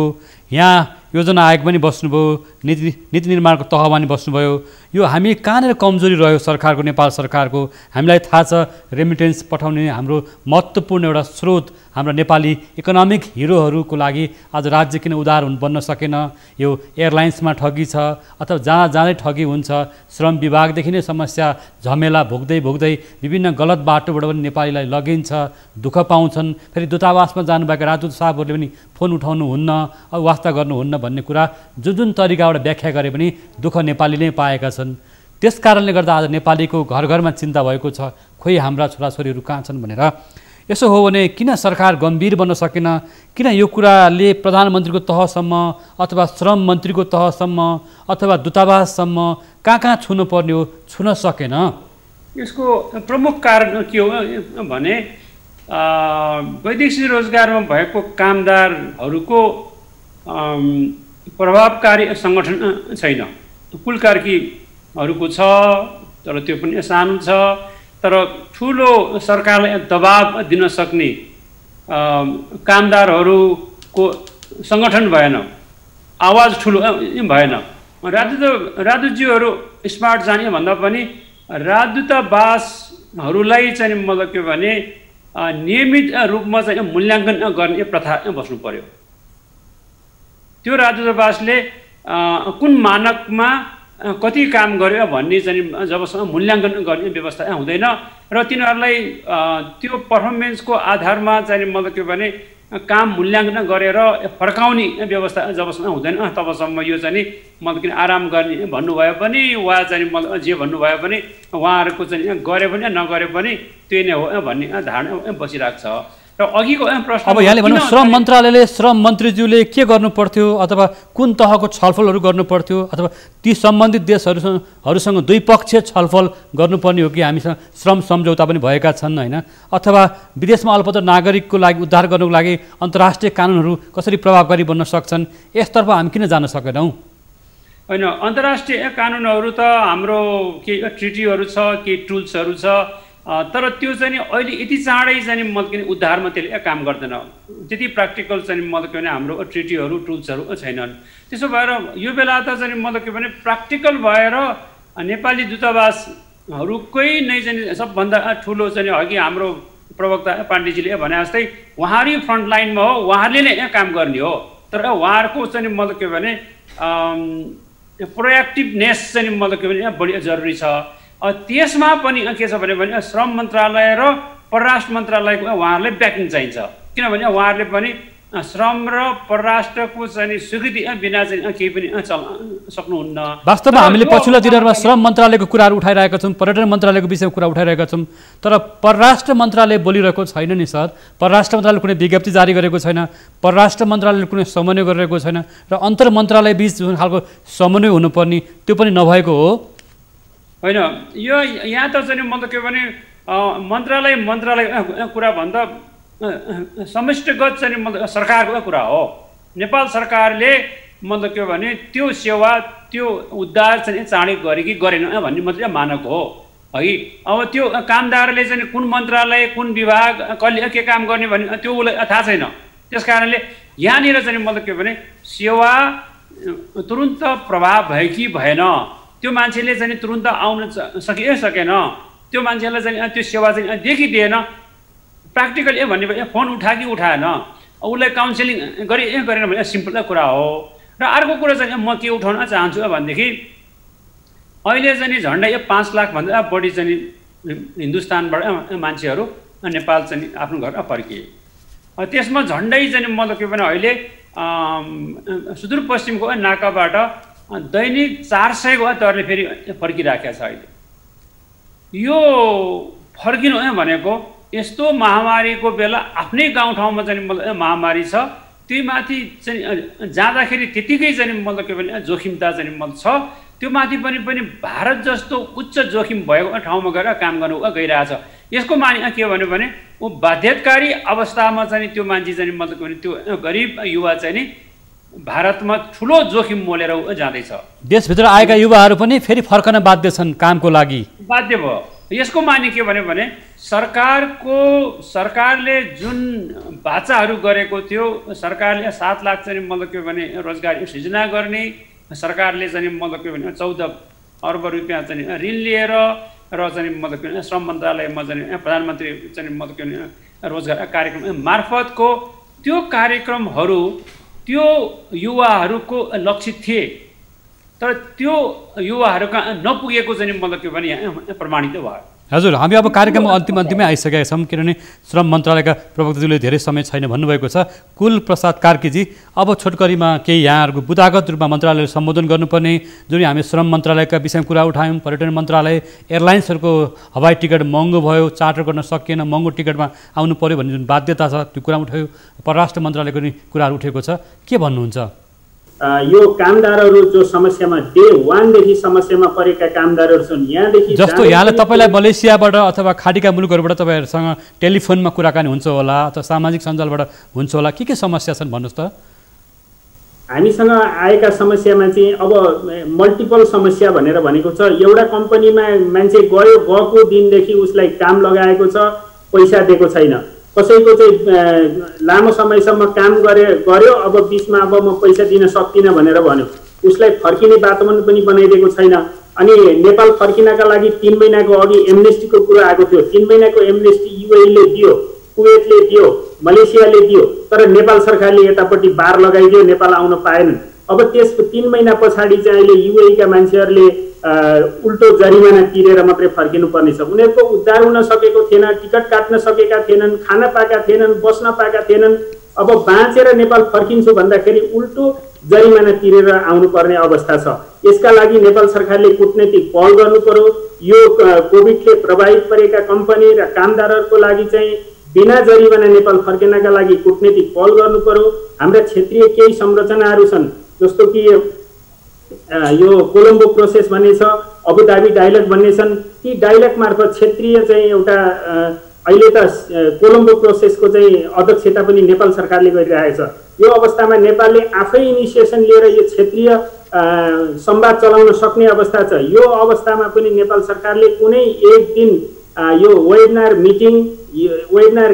यहाँ योजना आयोग पनि बस्नुभयो, नीति निर्माणको तहमा पनि बस्नुभयो। यो हामी कहाँनिर कमजोरी रह्यो सरकारको, नेपाल सरकारको? हामीलाई थाहा छ रेमिटेन्स पठाउने हाम्रो महत्त्वपूर्ण एउटा स्रोत हाम्रो नेपाली इकोनोमिक हिरोहरूको लागि आज राज्य किन उदार बन्न सकेन? यो एयरलाइन्समा ठगी छ अथवा जहाँ जाँदै ठगी हुन्छ, श्रम विभागदेखि नै समस्या झमेला भोग्दै विभिन्न गलत बाटोबाट पनि नेपालीलाई लगिन्छ, दुःख पाउँछन्। फेरि दूतावासमा जानुभएका राजदूत साहबहरूले पनि फोन उठाउनुहुन्न, वास्ता गर्नुहुन्न भन्ने कुरा जुन तरिकाबाट व्याख्या गरे पनि दुःख नेपाली नै पाएका छन्। त्यस कारणले गर्दा आज नेपालीको घर घरमा चिन्ता भएको छ, खोइ हाम्रा छोराछोरीहरू कहाँ छन् भनेर। यसो हो भने किन सरकार गम्भीर बन्न सकेन? किन यो कुराले प्रधानमन्त्रीको तहसम्म अथवा श्रम मन्त्रीको तहसम्म अथवा दूतावाससम्म कहाँ छुनु पर्ने हो, छुन सकेन? यसको प्रमुख कारण के हो भने वैदेशिक रोजगारमा भएको कामदारहरूको प्रभावकारी सङ्गठन छैन। कुलकार्की हरूको छ, तर त्यो पनि सानो छ। तर ठुलो सरकारलाई दबाब दिन सक्ने कामदारहरूको सङ्गठन भएन, आवाज ठुलो भएन। राजदूतज्यूहरू स्मार्ट जाने भन्दा पनि राजदूतावासहरूलाई चाहिँ मतलब के भने नियमित रूपमा चाहिँ मूल्याङ्कन गर्ने प्रथा बस्नु पर्यो। त्यो राजदूतावासले कुन मानकमा कति काम गर्यो भन्ने चाहिँ जबसम्म मूल्याङ्कन गर्ने व्यवस्था हुँदैन र तिनीहरूलाई त्यो पर्फर्मेन्सको आधारमा चाहिँ मतलब के भने काम मूल्याङ्कन गरेर फर्काउने व्यवस्था जबसम्म हुँदैन तबसम्म यो चाहिँ मतलब किन आराम गर्ने भन्नुभयो पनि वा चाहिँ मतलब जे भन्नुभयो पनि उहाँहरूको चाहिँ गरे पनि नगरे पनि त्यही नै हो भन्ने धारणा बसिरहेको छ। र अघिको प्रश्न अब यहाँले भन्नु श्रम मन्त्रालयले श्रम मन्त्रीज्यूले के गर्नु पर्थ्यो अथवा कुन तहको छलफलहरू गर्नु पर्थ्यो अथवा ती सम्बन्धित देशहरूसँग द्विपक्षीय छलफल गर्नुपर्ने हो कि हामीसँग श्रम सम्झौता पनि भएका छन् होइन, अथवा विदेशमा अल्पत्र नागरिकको लागि उद्धार गर्नुको लागि अन्तर्राष्ट्रिय कानुनहरू कसरी प्रभावकारी बन्न सक्छन् यसतर्फ हामी किन जान सकेनौँ? होइन, अन्तर्राष्ट्रिय कानुनहरू त हाम्रो केही ट्रिटीहरू छ, केही टुल्सहरू छ, तर त्यो चाहिँ अहिले यति चाँडै चाहिँ मतलब के उद्धारमा त्यसले काम गर्दैन, त्यति प्र्याक्टिकल चाहिँ मतलब के भने हाम्रो ट्रिटीहरू टुल्सहरू छैनन्। त्यसो भएर यो बेला त चाहिँ मतलब के भने प्र्याक्टिकल भएर नेपाली दूतावासहरूकै नै चाहिँ सबभन्दा ठुलो चाहिँ अघि हाम्रो प्रवक्ता पाण्डेजीले भने जस्तै उहाँहरू फ्रन्ट लाइनमा हो, उहाँहरूले नै काम गर्ने हो। तर उहाँहरूको चाहिँ मतलब के भने प्रोएक्टिभनेस चाहिँ मतलब के भने बढी जरुरी छ। त्यसमा पनि के छ भने श्रम मन्त्रालय र परराष्ट्र मन्त्रालयको उहाँहरूलाई ब्याकिङ चाहिन्छ, किनभने उहाँहरूले पनि श्रम र परराष्ट्रको चाहिँ स्वीकृति बिना चाहिँ केही पनि चल्न सक्नुहुन्न। वास्तवमा हामीले पछिल्लो दिनहरूमा श्रम मन्त्रालयको कुराहरू उठाइरहेका छौँ, पर्यटन मन्त्रालयको विषयमा कुरा उठाइरहेका छौँ, तर परराष्ट्र मन्त्रालय बोलिरहेको छैन नि सर। परराष्ट्र मन्त्रालयले कुनै विज्ञप्ति जारी गरेको छैन, परराष्ट्र मन्त्रालयले कुनै समन्वय गरिरहेको छैन र अन्तर मन्त्रालय बिच जुन खालको समन्वय हुनुपर्ने त्यो पनि नभएको हो। होइन, यो यहाँ त चाहिँ मतलब के भने मन्त्रालय कुरा भन्दा समष्टिगत चाहिँ मतलब सरकारको कुरा हो। नेपाल सरकारले मतलब के भने त्यो सेवा त्यो उद्धार चाहिँ चाँडै गरे कि गरेन भन्ने मात्रै मानक हो है। अब त्यो कामदारले चाहिँ कुन मन्त्रालय कुन विभाग कहिले के काम गर्ने भन्ने त्यो उसलाई थाहा छैन। त्यस कारणले यहाँनिर चाहिँ मतलब के भने सेवा तुरुन्त प्रभाव भयो कि भएन, त्यो मान्छेले चाहिँ तुरुन्त आउन सकेन, त्यो मान्छेलाई चाहिँ त्यो सेवा चाहिँ देखिदिएन, प्र्याक्टिकल भन्ने फोन उठायो कि उठाएन, उसलाई काउन्सिलिङ गरेन भने सिम्पल कुरा हो। र अर्को कुरा चाहिँ म के उठाउन चाहन्छु भनेदेखि अहिले चाहिँ झन्डै 5 लाखभन्दा बढी चाहिँ हिन्दुस्तानबाट मान्छेहरू नेपाल चाहिँ आफ्नो घर फर्किए। त्यसमा झन्डै चाहिँ मतलब के भने अहिले सुदूरपश्चिमको नाकाबाट दैनिक 400 दरले फेरि फर्किराखेको छ। अहिले यो फर्किनु भनेको यस्तो महामारीको बेला आफ्नै गाउँठाउँमा चाहिँ महामारी छ, त्यही माथि चाहिँ जाँदाखेरि त्यतिकै चाहिँ मतलब के भने जोखिमता चाहिँ मतलब छ, त्यो माथि पनि भारत जस्तो उच्च जोखिम भएको ठाउँमा गएर काम गर्नु गइरहेछ। यसको माने के भन्यो भने ऊ बाध्यताकारी अवस्थामा चाहिँ त्यो मान्छे चाहिँ मतलब के भने त्यो गरिब युवा चाहिँ नि भारतमा ठुलो जोखिम मोलेर जाँदैछ। देशभित्र आएका युवाहरू पनि फेरि फर्कन बाध्य छन् कामको लागि, बाध्य भयो। यसको माने के भन्यो भने सरकारले जुन बाचाहरू गरेको थियो, सरकारले 7 लाख चाहिँ मतलब के भने रोजगारी सृजना गर्ने, सरकारले चाहिँ मतलब के भने 14 अर्ब रुपियाँ चाहिँ ऋण लिएर र चाहिँ मतलब के भने श्रम मन्त्रालयमा चाहिँ प्रधानमन्त्री चाहिँ मतलब के भने रोजगार कार्यक्रम मार्फतको त्यो कार्यक्रमहरू त्यो युवाहरूको लक्षित थिए, तर त्यो युवाहरूका नपुगेको चाहिँ मतलब के भने यहाँ प्रमाणित भयो। हजुर, हामी अब कार्यक्रमको अन्तिममै आइसकेका छौँ, किनभने श्रम मन्त्रालयका प्रवक्ताज्यूले धेरै समय छैन भन्नुभएको छ। कुल प्रसाद कार्कीजी, अब छोटकरीमा केही यहाँहरूको बुदागत रूपमा मन्त्रालयले सम्बोधन गर्नुपर्ने, जुन हामी श्रम मन्त्रालयका विषयमा कुरा उठायौँ, पर्यटन मन्त्रालय, एयरलाइन्सहरूको हवाई टिकट महँगो भयो, चार्टर गर्न सकिएन, महँगो टिकटमा आउनु पर्यो भन्ने जुन बाध्यता छ त्यो कुरा उठायो, परराष्ट्र मन्त्रालयको नि कुराहरू उठेको छ, के भन्नुहुन्छ? यो कामदारहरू जो समस्यामा डे 1 देखि समस्यामा परेका कामदारहरू छन्, यहाँदेखि जस्तो यहाँले तपाईँलाई मलेसियाबाट अथवा खाडीका मुलुकहरूबाट तपाईँहरूसँग टेलिफोनमा कुराकानी हुन्छ होला अथवा सामाजिक सञ्जालबाट हुन्छ होला, के समस्या छन् भन्नुहोस् त? हामीसँग आएका समस्यामा चाहिँ अब मल्टिपल समस्या भनेर भनेको छ। एउटा कम्पनीमा मान्छे गएको दिनदेखि उसलाई काम लगाएको छ, पैसा दिएको छैन। कसैको चाहिँ लामो समयसम्म काम गर्यो, अब बिचमा अब म पैसा दिन सक्दिनँ भनेर भन्यो, उसलाई फर्किने वातावरण पनि बनाइदिएको छैन। अनि नेपाल फर्किनका लागि 3 महिनाको अघि एमनेस्टीको कुरा आएको थियो। 3 महिनाको एमनेस्टी युएईले दियो, कुवेतले दियो, मलेसियाले दियो, तर नेपाल सरकारले यतापट्टि बार लगाइदियो, नेपाल आउन पाएनन्। अब त्यसको 3 महिना पछाडि चाहिँ अहिले युएईका मान्छेहरूले उल्टो जरिमाना तिरेर मात्रै फर्किनु पर्नेछ। उनीहरूको उद्धार हुन सकेको थिएन, टिकट काट्न सकेका थिएनन्, खान पाएका थिएनन्, बस्न पाएका थिएनन्। अब बाँचेर नेपाल फर्किन्छु भन्दाखेरि उल्टो जरिमाना तिरेर आउनुपर्ने अवस्था छ। यसका लागि नेपाल सरकारले कूटनीतिक पहल गर्नु पर्यो। यो कोभिडले प्रभावित परेका कम्पनी र कामदारहरूको लागि चाहिँ बिना जरिमाना नेपाल फर्किनका लागि कूटनीतिक पहल गर्नु पर्यो। हाम्रा क्षेत्रीय केही संरचनाहरू छन्, जस्तो कि यो कोलम्बो प्रोसेस भन्ने छ, अबुधाबी डायलग भन्ने छन्। ती डायलग मार्फत क्षेत्रीय चाहिँ एउटा अहिले त कोलम्बो प्रोसेसको चाहिँ अध्यक्षता पनि नेपाल सरकारले गरिरहेछ। यो अवस्थामा नेपालले आफै इनिसिएसन लिएर यो क्षेत्रीय संवाद चलाउन सक्ने अवस्था छ। यो अवस्थामा पनि नेपाल सरकारले कुनै एक दिन यो वेबिनार मिटिङ, वेबिनार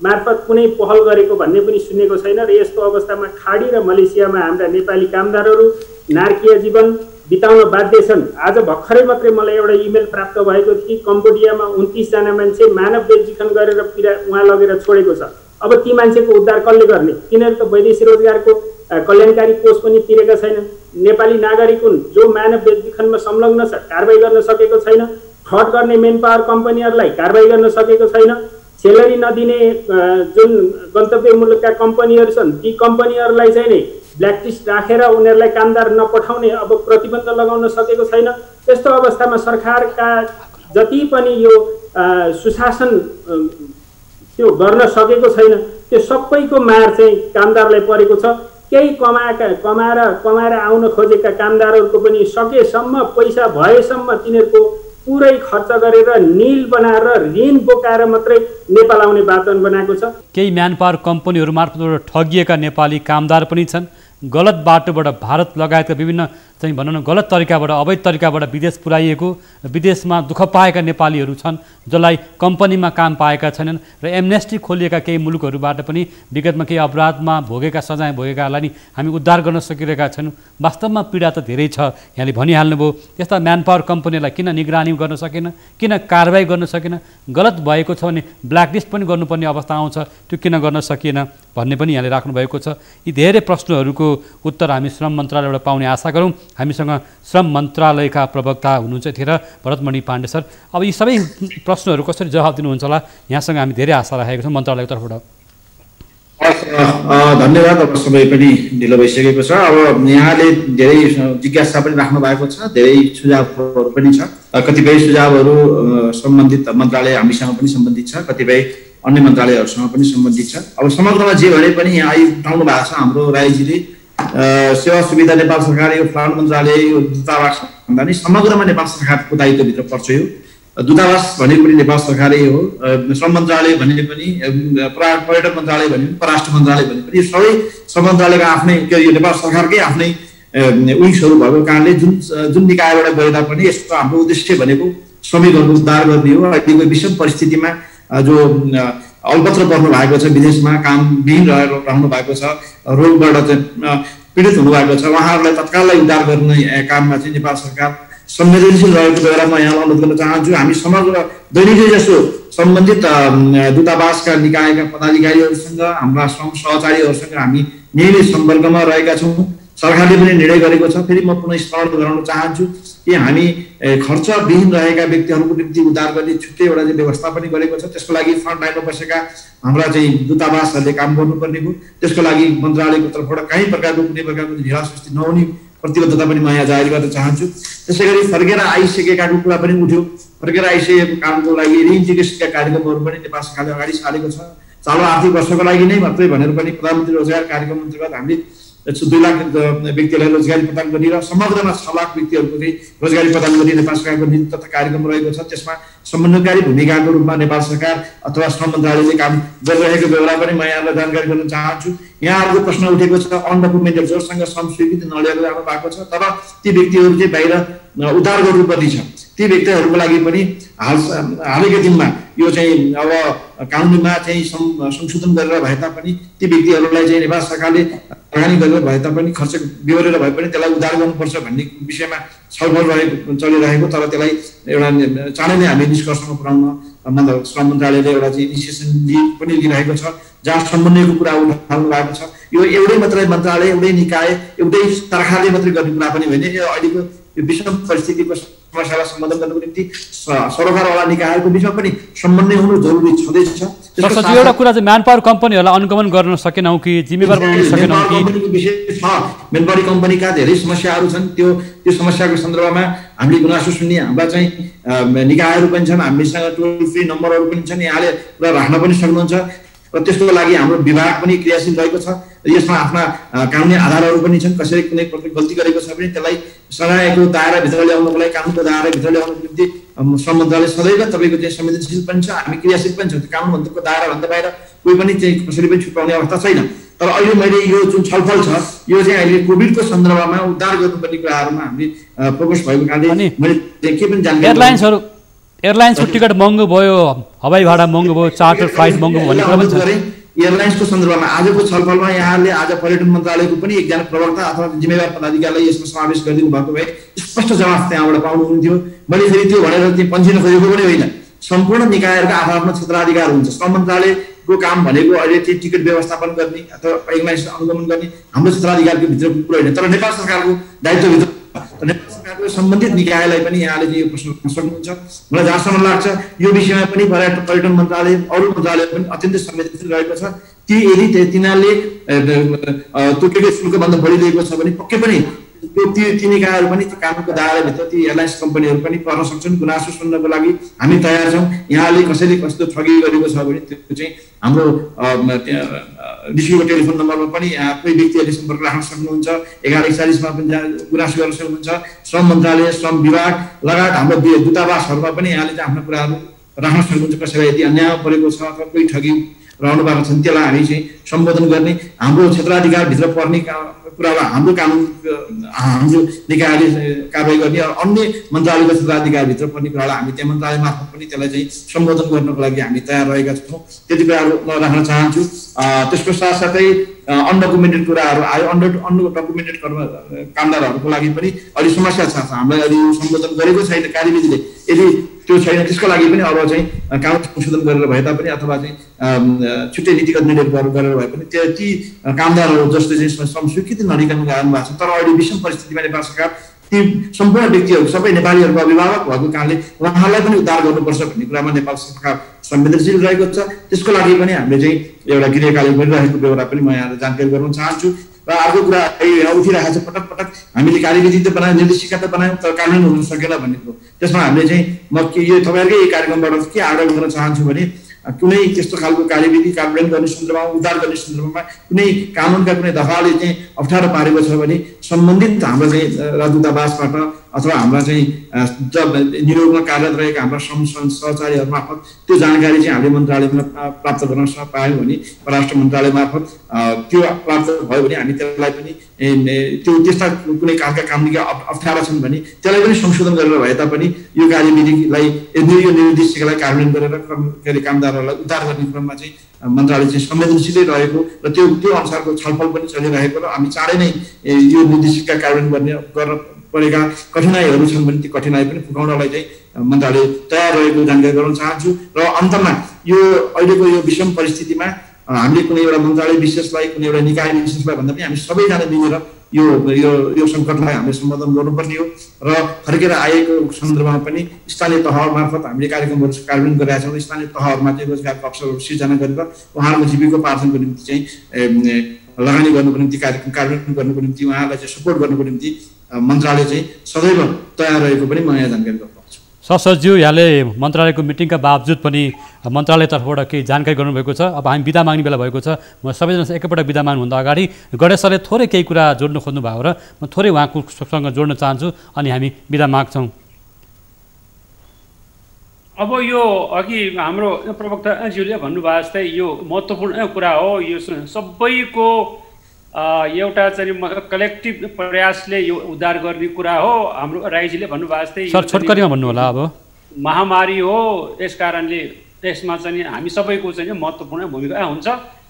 मार्फत कुनै पहल गरेको भन्ने पनि सुनेको छैन। र यस्तो अवस्थामा खाडी र मलेसियामा हाम्रा नेपाली कामदारहरू नारकीय जीवन बिताउन बाध्य छन्। आज भर्खरै मात्रै मलाई एउटा इमेल प्राप्त भएको थियो कि कम्बोडियामा 29 जना मान्छे मानव बेचिखन गरेर उहाँ लगेर छोडेको छ। अब ती मान्छेको उद्धार कसले गर्ने? तिनीहरू त वैदेशिक रोजगारको कल्याणकारी कोष पनि तिरेका छैनन्। नेपाली नागरिक हुन् जो मानव बेचिखनमा संलग्न छ, कारबाही गर्न सकेको छैन। फ्रड गर्ने मेन पावर कम्पनीहरूलाई कारबाही गर्न सकेको छैन। सेलरी नदिने जुन गन्तव्य मुलुकका कम्पनीहरू छन्, ती कम्पनीहरूलाई चाहिँ नै ब्ल्याकलिस्ट राखेर उनीहरूलाई कामदार नपठाउने अब प्रतिबन्ध लगाउन सकेको छैन। त्यस्तो अवस्थामा सरकारका जति पनि यो सुशासन त्यो गर्न सकेको छैन, त्यो सबैको मार चाहिँ कामदारलाई परेको छ। केही कमाएर आउन खोजेका कामदारहरूको पनि सकेसम्म पैसा भएसम्म तिनीहरूको पुरै खर्च गरेर नील बनाएर ऋण बोकाएर मात्रै नेपाल आउने वातावरण बनाएको छ। केही म्यान पावर कम्पनीहरू मार्फत ठगिएका नेपाली कामदार पनि छन्। गलत बाटोबाट भारत लगायतका विभिन्न चाहिँ भनौँ न गलत तरिकाबाट, अवैध तरिकाबाट विदेश पुर्याइएको, विदेशमा दुःख पाएका नेपालीहरू छन् जसलाई कम्पनीमा काम पाएका छैनन्। र एमनेस्टी खोलिएका केही मुलुकहरूबाट पनि विगतमा केही अपराधमा भोगेका, सजाय भोगेकालाई नि हामी उद्धार गर्न सकिरहेका छैनौँ। वास्तवमा पीडा त धेरै छ। यहाँले भनिहाल्नुभयो यस्ता म्यान पावर कम्पनीलाई किन निगरानी गर्न सकेन, किन कारबाही गर्न सकेन, गलत भएको छ भने ब्ल्याकलिस्ट पनि गर्नुपर्ने अवस्था आउँछ, त्यो किन गर्न सकिएन भन्ने पनि यहाँले राख्नुभएको छ। यी धेरै प्रश्नहरूको उत्तर हामी श्रम मन्त्रालयबाट पाउने आशा गरौँ। हामीसँग श्रम मन्त्रालयका प्रवक्ता हुनुहुन्छ थिएर भरतमणि पाण्डे सर। अब यी सबै प्रश्नहरू कसरी जवाब दिनुहुन्छ होला, यहाँसँग हामी धेरै आशा राखेको छौँ मन्त्रालयको तर्फबाट। धन्यवाद। अब समय पनि ढिलो भइसकेको छ। अब यहाँले धेरै जिज्ञासा पनि राख्नु भएको छ, धेरै सुझावहरू पनि छ। कतिपय सुझावहरू सम्बन्धित मन्त्रालय हामीसँग पनि सम्बन्धित छ, कतिपय अन्य मन्त्रालयहरूसँग पनि सम्बन्धित छ। अब समग्रमा जे भने पनि यहाँ आइउठाउनु भएको छ हाम्रो राईजीले सेवा सुविधा नेपाल सरकार, यो फ्लाउन मन्त्रालय, यो दूतावास भन्दा नि समग्रमा नेपाल सरकारको दायित्वभित्र पर्छ। यो दूतावास भनेको पनि नेपाल सरकारै हो, श्रम मन्त्रालय भने पनि, पर्यटन मन्त्रालय भने पनि, परराष्ट्र मन्त्रालय भने पनि, सबै श्रम मन्त्रालयका आफ्नै यो नेपाल सरकारकै आफ्नै विङ्सहरू भएको कारणले जुन निकायबाट गए तापनि यसको हाम्रो उद्देश्य भनेको श्रमिकहरूको उद्धार गर्ने हो। अहिलेको विषम परिस्थितिमा जो अलपत्र पर्नु भएको छ, विदेशमा कामविहीन रहनु भएको छ, रोगबाट चाहिँ पीडित हुनुभएको छ, उहाँहरूलाई तत्कालै उद्धार गर्ने काममा चाहिँ नेपाल सरकार संवेदनशील रहेको बेला म यहाँ अनुरोध गर्न चाहन्छु। हामी समग्र दैनिकै जसो सम्बन्धित दूतावासका निकायका पदाधिकारीहरूसँग, हाम्रा श्रम सहचारीहरूसँग हामी नियमित सम्पर्कमा रहेका छौँ। सरकारले पनि निर्णय गरेको छ। फेरि म पुनः स्मरण गराउन चाहन्छु कि हामी खर्चविहीन रहेका व्यक्तिहरूको निम्ति उद्धार गर्ने छुट्टै एउटा चाहिँ व्यवस्था पनि गरेको छ। त्यसको लागि फ्रन्ट लाइनमा बसेका हाम्रा चाहिँ दूतावासहरूले काम गर्नुपर्ने हो। त्यसको लागि मन्त्रालयको तर्फबाट कहीँ प्रकारको कुनै प्रकारको ढिलासुस्ती नहुने प्रतिबद्धता पनि म यहाँ जाहेर गर्न चाहन्छु। त्यसै गरी फर्केर आइसकेकाको कुरा पनि उठ्यो। फर्केर आइसकेको कामको लागि रिइन्टिग्रेसनका कार्यक्रमहरू पनि नेपाल सरकारले अगाडि सारेको छ। चालु आर्थिक वर्षको लागि नै मात्रै भनेर पनि प्रधानमन्त्री रोजगार कार्यक्रम अन्तर्गत हामीले 2 लाख व्यक्तिहरूलाई रोजगारी प्रदान गर्ने र समग्रमा 6 लाख व्यक्तिहरूको चाहिँ रोजगारी प्रदान गर्ने नेपाल सरकारको नीति तथा कार्यक्रम रहेको छ। त्यसमा समन्वयकारी भूमिकाको रूपमा नेपाल सरकार अथवा श्रम मन्त्रालयले काम गरिरहेको बेला पनि म यहाँलाई जानकारी गराउन चाहन्छु। यहाँहरूको प्रश्न उठेको छ अनडकुमेन्टेड जोसँग श्रम स्वीकृति नलिएको जानु भएको छ, तर ती व्यक्तिहरू चाहिँ बाहिर उद्धार गर्नुपर्ने छ। ती व्यक्तिहरूको लागि पनि हालैको दिनमा यो चाहिँ अब कानुनमा चाहिँ संशोधन गरेर भए तापनि ती व्यक्तिहरूलाई चाहिँ नेपाल सरकारले लगानी गरेर भए तापनि खर्च बिहोरेर भए पनि त्यसलाई उद्धार गर्नुपर्छ भन्ने विषयमा छलफल चलिरहेको, तर त्यसलाई एउटा चाँडै नै हामी निष्कर्षमा पुर्याउन श्रम मन्त्रालयले एउटा चाहिँ इनिसिएसन पनि लिइरहेको छ, जहाँ समन्वयको कुरा उठाउनु भएको छ। यो एउटै मात्रै मन्त्रालय, एउटै निकाय, एउटै सरकारले मात्रै गर्ने कुरा पनि होइन। यो अहिलेको यो विषम परिस्थितिको समस्यालाई सम्बोधन गर्नको निम्ति सरकारवाला निकायहरूको बिचमा पनि समन्वय हुनु जरुरी छँदैछ। सरकारले एउटा कुरा चाहिँ म्यानपावर कम्पनीहरूलाई अनुगमन गर्न सकेनौँ कि जिम्मेवार बनाउन सकेनौँ कि विषय छ। म्यानपावर कम्पनीका धेरै समस्याहरू छन्, त्यो समस्याको सन्दर्भमा हामीले गुनासो सुन्ने हाम्रा चाहिँ निकायहरू पनि छन्, हामीसँग टोल फ्री नम्बरहरू पनि छन्, यहाँले कुरा राख्न पनि सक्नुहुन्छ र त्यसको लागि हाम्रो विभाग पनि क्रियाशील रहेको छ। यसमा आफ्ना कानुनी आधारहरू पनि छन्, कसैले कुनै गल्ती गरेको छ भने त्यसलाई सजायको दायराभित्र ल्याउनको लागि, कानुनको दायराभित्र ल्याउनको निम्ति श्रम मन्त्रालय सदैव तपाईँको चाहिँ संवेदनशील पनि छ, हामी क्रियाशील पनि छौँ। कानुनको दायराभन्दा बाहिर कोही पनि चाहिँ कसैले पनि छुट्याउने अवस्था छैन। तर अहिले मैले यो जुन छलफल छ यो चाहिँ अहिले कोभिडको सन्दर्भमा उद्धार गर्नुपर्ने कुराहरूमा हामीले फोकस भएको कारणले मैले के पनि जानकारी एयरलाइन्सको टिकट महँगो भयो, हवाई भाडा महँगो भयो, चार्टर फ्लाइट महँगो भयो भन्ने कुरा पनि छ। एयरलाइन्सको सन्दर्भमा आजको छलफलमा यहाँले आज पर्यटन मन्त्रालयको पनि एकजना प्रवक्ता अथवा जिम्मेवार पदाधिकारीलाई यसमा समावेश गरिदिनु भएको भए स्पष्ट जवाफ त्यहाँबाट पाउनुहुन्थ्यो। मैले फेरि त्यो भनेर चाहिँ पन्छिन खोजेको पनि होइन। सम्पूर्ण निकायहरूको आफ्नो क्षेत्राधिकार हुन्छ। श्रम मन्त्रालयको काम भनेको अहिले चाहिँ टिकट व्यवस्थापन गर्ने अथवा एयरलाइन्स अनुगमन गर्ने हाम्रो क्षेत्राधिकारको भित्रको कुरा होइन, तर नेपाल सरकारको दायित्वभित्र नेपाल सरकारको सम्बन्धित निकायलाई पनि यहाँले चाहिँ यो प्रश्न सक्नुहुन्छ। मलाई जहाँसम्म लाग्छ यो विषयमा पनि पर्यटन मन्त्रालय अरू मन्त्रालय पनि अत्यन्तै संवेदनशील रहेको छ। यदि तिनीहरूले तोकेको शुल्कभन्दा बढी लिएको छ भने पक्कै पनि ती निकायहरू पनि त्यो कानुनको दायराभित्र ती एयरलाइन्स कम्पनीहरू पनि पर्न सक्छन्। गुनासो सुन्नको लागि हामी तयार छौँ। यहाँले कसैले कस्तो ठगी गरेको छ भने त्यो चाहिँ हाम्रो डिसीको टेलिफोन नम्बरमा पनि यहाँ कोही व्यक्तिहरूले सम्पर्क राख्न सक्नुहुन्छ। 1141 पनि गुनासो गर्न सक्नुहुन्छ। श्रम मन्त्रालय, श्रम विभाग लगायत हाम्रो दूतावासहरूमा पनि यहाँले चाहिँ आफ्नो कुराहरू राख्न सक्नुहुन्छ। कसैलाई यदि अन्याय परेको छ अथवा कोही ठगी रहनु भएको छन् त्यसलाई हामी चाहिँ सम्बोधन गर्ने, हाम्रो क्षेत्राधिकारभित्र पर्ने कुरालाई हाम्रो कानुन हाम्रो निकायले कारवाही गर्ने र अन्य मन्त्रालयको क्षेत्राधिकारभित्र पर्ने कुरालाई हामी त्यो मन्त्रालय मार्फत पनि त्यसलाई चाहिँ सम्बोधन गर्नको लागि हामी तयार रहेका छौँ। त्यति कुराहरू म राख्न चाहन्छु। त्यसको साथसाथै अनडकुमेन्टेड कुराहरू आयो। अनडकुमेन्टेड कामदारहरूको लागि पनि अलि समस्या छ। हामीलाई अलि सम्बोधन गरेको छैन कार्यविधिले। यदि त्यो छैन त्यसको लागि पनि अब चाहिँ कानुन संशोधन गरेर भए तापनि अथवा चाहिँ छुट्टै नीतिगत निर्णय गरेर भए पनि ती कामदारहरू जसले चाहिँ श्रम स्वीकृति नलिकन गएको छ, तर अहिले विषम परिस्थितिमा नेपाल सरकार ती सम्पूर्ण व्यक्तिहरू सबै नेपालीहरूको अभिभावक भएको कारणले उहाँहरूलाई पनि उद्धार गर्नुपर्छ भन्ने कुरामा नेपाल सरकार संवेदनशील रहेको छ। त्यसको लागि पनि हामीले चाहिँ एउटा गृह कार्य गरिरहेको बेहोरा पनि म यहाँलाई जानकारी गराउन चाहन्छु। र अर्को कुरा उठिरहेको छ, पटक पटक हामीले कार्यविधि त बनायौँ, निर्देशिका त बनायौँ, तर कानुन हुन सकेन भन्ने कुरो। त्यसमा हामीले चाहिँ म यो तपाईँहरूकै यही कार्यक्रमबाट के आग्रह गर्न चाहन्छु भने कुनै त्यस्तो खालको कार्यविधि कार्यान्वयन गर्ने सन्दर्भमा, उद्धार गर्ने सन्दर्भमा कुनै कानुनका कुनै दफाले चाहिँ अप्ठ्यारो पारेको छ भने सम्बन्धित हाम्रो चाहिँ राजदूतावासबाट अथवा हाम्रा चाहिँ नियोगमा कार्यरत रहेका हाम्रा सहचारीहरू मार्फत त्यो जानकारी चाहिँ हामीले मन्त्रालयमा प्राप्त गर्न पायौँ भने, परराष्ट्र मन्त्रालय मार्फत त्यो प्राप्त भयो भने हामी त्यसलाई पनि त्यो त्यस्ता कुनै खालका कानुनी अप्ठ्यारा छन् भने त्यसलाई पनि संशोधन गरेर भए तापनि यो कार्यविधिलाई यो निर्देशिकालाई कार्यान्वयन गरेर कामदारहरूलाई उद्धार गर्ने क्रममा चाहिँ मन्त्रालय चाहिँ संवेदनशीलै रहेको र त्यो अनुसारको छलफल पनि चलिरहेको र हामी चाँडै नै यो निर्देशिका कार्यान्वयन गर्न परेका कठिनाइहरू छन् भने ती कठिनाइ पनि पुगाउनलाई चाहिँ मन्त्रालय तयार रहेको जानकारी गराउन चाहन्छु। र अन्तमा यो अहिलेको यो विषम परिस्थितिमा हामीले कुनै एउटा मन्त्रालय विशेषलाई, कुनै एउटा निकाय विशेषलाई भन्दा पनि हामी सबैजना मिलेर यो सङ्कटलाई हामीले सम्बोधन गर्नुपर्ने हो। र फर्केर आएको सन्दर्भमा पनि स्थानीय तह मार्फत हामीले कार्यक्रमहरू कार्यान्वयन गरिरहेका छौँ। स्थानीय तहहरूमा चाहिँ रोजगारको अवसरहरू सिर्जना गरेर उहाँहरूको जीविकोपार्जनको निम्ति चाहिँ लगानी गर्नुको निम्ति कार्यक्रम कार्यान्वयन गर्नुको निम्ति उहाँहरूलाई चाहिँ सपोर्ट गर्नुको निम्ति मन्त्रालय चाहिँ सदैव तयार रहेको पनि म यहाँ जानकारी गर्न पाउँछु। ससचिव यहाँले मन्त्रालयको मिटिङका बावजुद पनि मन्त्रालय तर्फबाट केही जानकारी गर्नुभएको छ। अब हामी बिदा माग्ने बेला भएको छ। म सबैजना एकैपल्ट बिदा माग्नुभन्दा अगाडि गणेश सरले थोरै केही कुरा जोड्न खोज्नु भएको र म थोरै उहाँकोसँग जोड्न चाहन्छु अनि हामी बिदा माग्छौँ। अब यो अघि हाम्रो प्रवक्ताज्यूले भन्नुभएको जस्तै यो महत्त्वपूर्ण कुरा हो। यो सबैको एउटा चाहिँ कलेक्टिभ प्रयासले यो उद्धार गर्ने कुरा हो। हाम्रो राईजीले भन्नुभएको जस्तै सर छोटकरीमा भन्नु होला। अब महामारी हो, यस कारणले यसमा चाहिँ हामी सबैको चाहिँ महत्त्वपूर्ण भूमिका हुन्छ।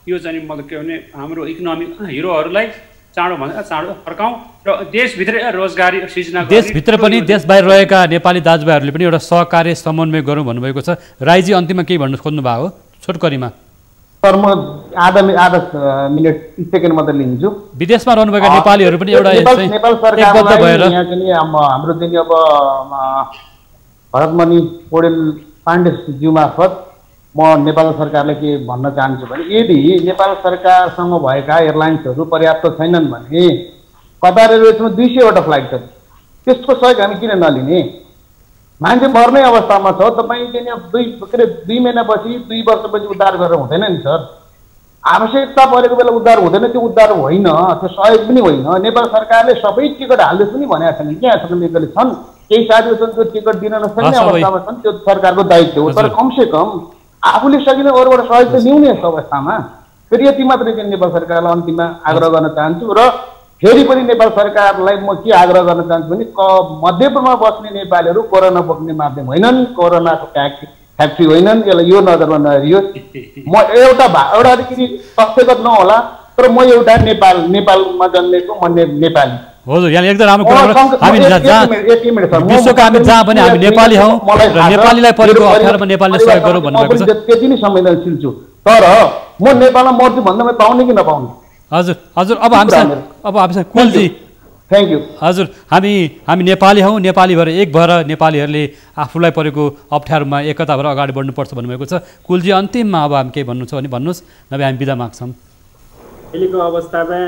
यो चाहिँ मतलब के भने हाम्रो इकोनोमिक हिरोहरूलाई चाँडोभन्दा चाँडो फर्काउँ र देशभित्रै रोजगारी सृजना गर्ने। देशभित्र पनि देश बाहिर रहेका नेपाली दाजुभाइहरूले पनि एउटा सहकार्य समन्वय गरौँ भन्नुभएको छ। राईजी अन्तिममा केही भन्नु खोज्नु भएको हो छोटकरीमा? सर म आधा मिनट 30 सेकेन्ड मात्रै लिन्छु। विदेशमा रहनुभएका नेपालीहरू पनि एउटा नेपाल सरकारलाई यहाँ चाहिँ हाम्रो चाहिँ अब भरतमणि पौडेल पाण्डेज्यू मार्फत म नेपाल सरकारले के भन्न चाहन्छु भने यदि नेपाल सरकारसँग भएका एयरलाइन्सहरू पर्याप्त छैनन् भने कतार एयरवेजमा 200वटा फ्लाइट छ, त्यसको सहयोग हामी किन नलिने? मान्छे मर्ने अवस्थामा छ, तपाईँ चाहिँ 2 महिनापछि 2 वर्षपछि उद्धार गरेर हुँदैन नि सर। आवश्यकता परेको बेला उद्धार हुँदैन, त्यो उद्धार होइन, त्यो सहयोग पनि होइन। नेपाल सरकारले सबै टिकट हाल्दैछ नि भनेको छन् कि यहाँसम्म नेपाली छन्, केही साथीहरू छन् त्यो टिकट दिन नसक्ने अवस्थामा छन्, त्यो सरकारको दायित्व हो। तर कमसे कम आफूले सकिने अरूबाट सहयोग त ल्याउने यस्तो अवस्थामा। फेरि यति मात्रै चाहिँ नेपाल सरकारलाई अन्तिममा आग्रह गर्न चाहन्छु र फेरि पनि नेपाल सरकारलाई म के आग्रह गर्न चाहन्छु भने मध्यपूर्वमा बस्ने नेपालीहरू कोरोना बोक्ने माध्यम होइनन्, कोरोनाको फ्याक्ट्री होइनन्, यसलाई यो नजरमा नहेरियोस्। म एउटा अलिकति तथ्यगत नहोला तर म एउटा नेपालमा जन्मेको म नेपाली। हजुर, यहाँ एकदम राम्रो कुरा हो। हामी विश्वका हामी जहाँ पनि हामी नेपाली हौँ र नेपालीलाई परेको अप्ठ्यारोमा नेपालले सहयोग गरौँ भन्नुभएको छ। त्यति नै संवेदनशील छु, तर म नेपालमा मर्छु भन्दा म पाउने कि नपाउने? हजुर हजुर, अब हामीसँग कुलजी थ्याङ्क यू। हजुर, हामी नेपाली हौँ, नेपाली भएर एक भएर नेपालीहरूले आफूलाई परेको अप्ठ्यारोमा एकता भएर अगाडि बढ्नुपर्छ भन्नुभएको छ। कुलजी अन्तिममा अब हामी केही भन्नु छ भने भन्नुहोस्, नभए हामी बिदा माग्छौँ। अहिलेको अवस्थामा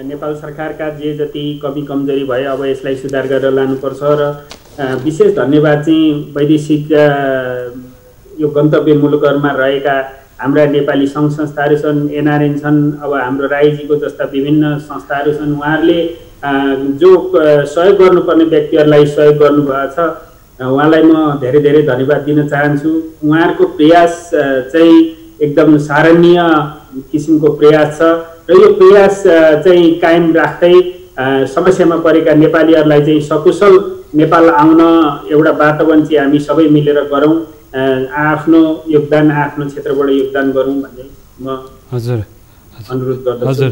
नेपाल सरकारका जे जति कमी कमजोरी भए अब यसलाई सुधार गरेर लानुपर्छ र विशेष धन्यवाद चाहिँ वैदेशिक यो गन्तव्य मुलुकहरूमा रहेका हाम्रा नेपाली सङ्घ संस्थाहरू छन्, एनआरएन छन्, अब हाम्रो राईजीको जस्ता विभिन्न संस्थाहरू छन्। उहाँहरूले जो सहयोग गर्नुपर्ने व्यक्तिहरूलाई सहयोग गर्नुभएको छ, उहाँलाई म धेरै धेरै धन्यवाद दिन चाहन्छु। उहाँहरूको प्रयास चाहिँ एकदम सराहनीय किसिमको प्रयास छ र यो प्रयास चाहिँ कायम राख्दै समस्यामा परेका नेपालीहरूलाई चाहिँ सकुशल नेपाल आउन एउटा वातावरण चाहिँ हामी सबै मिलेर गरौँ, आफ्नो योगदान आफ्नो क्षेत्रबाट योगदान गरौँ भन्ने म हजुर अनुरोध गर्दछु। हजुर,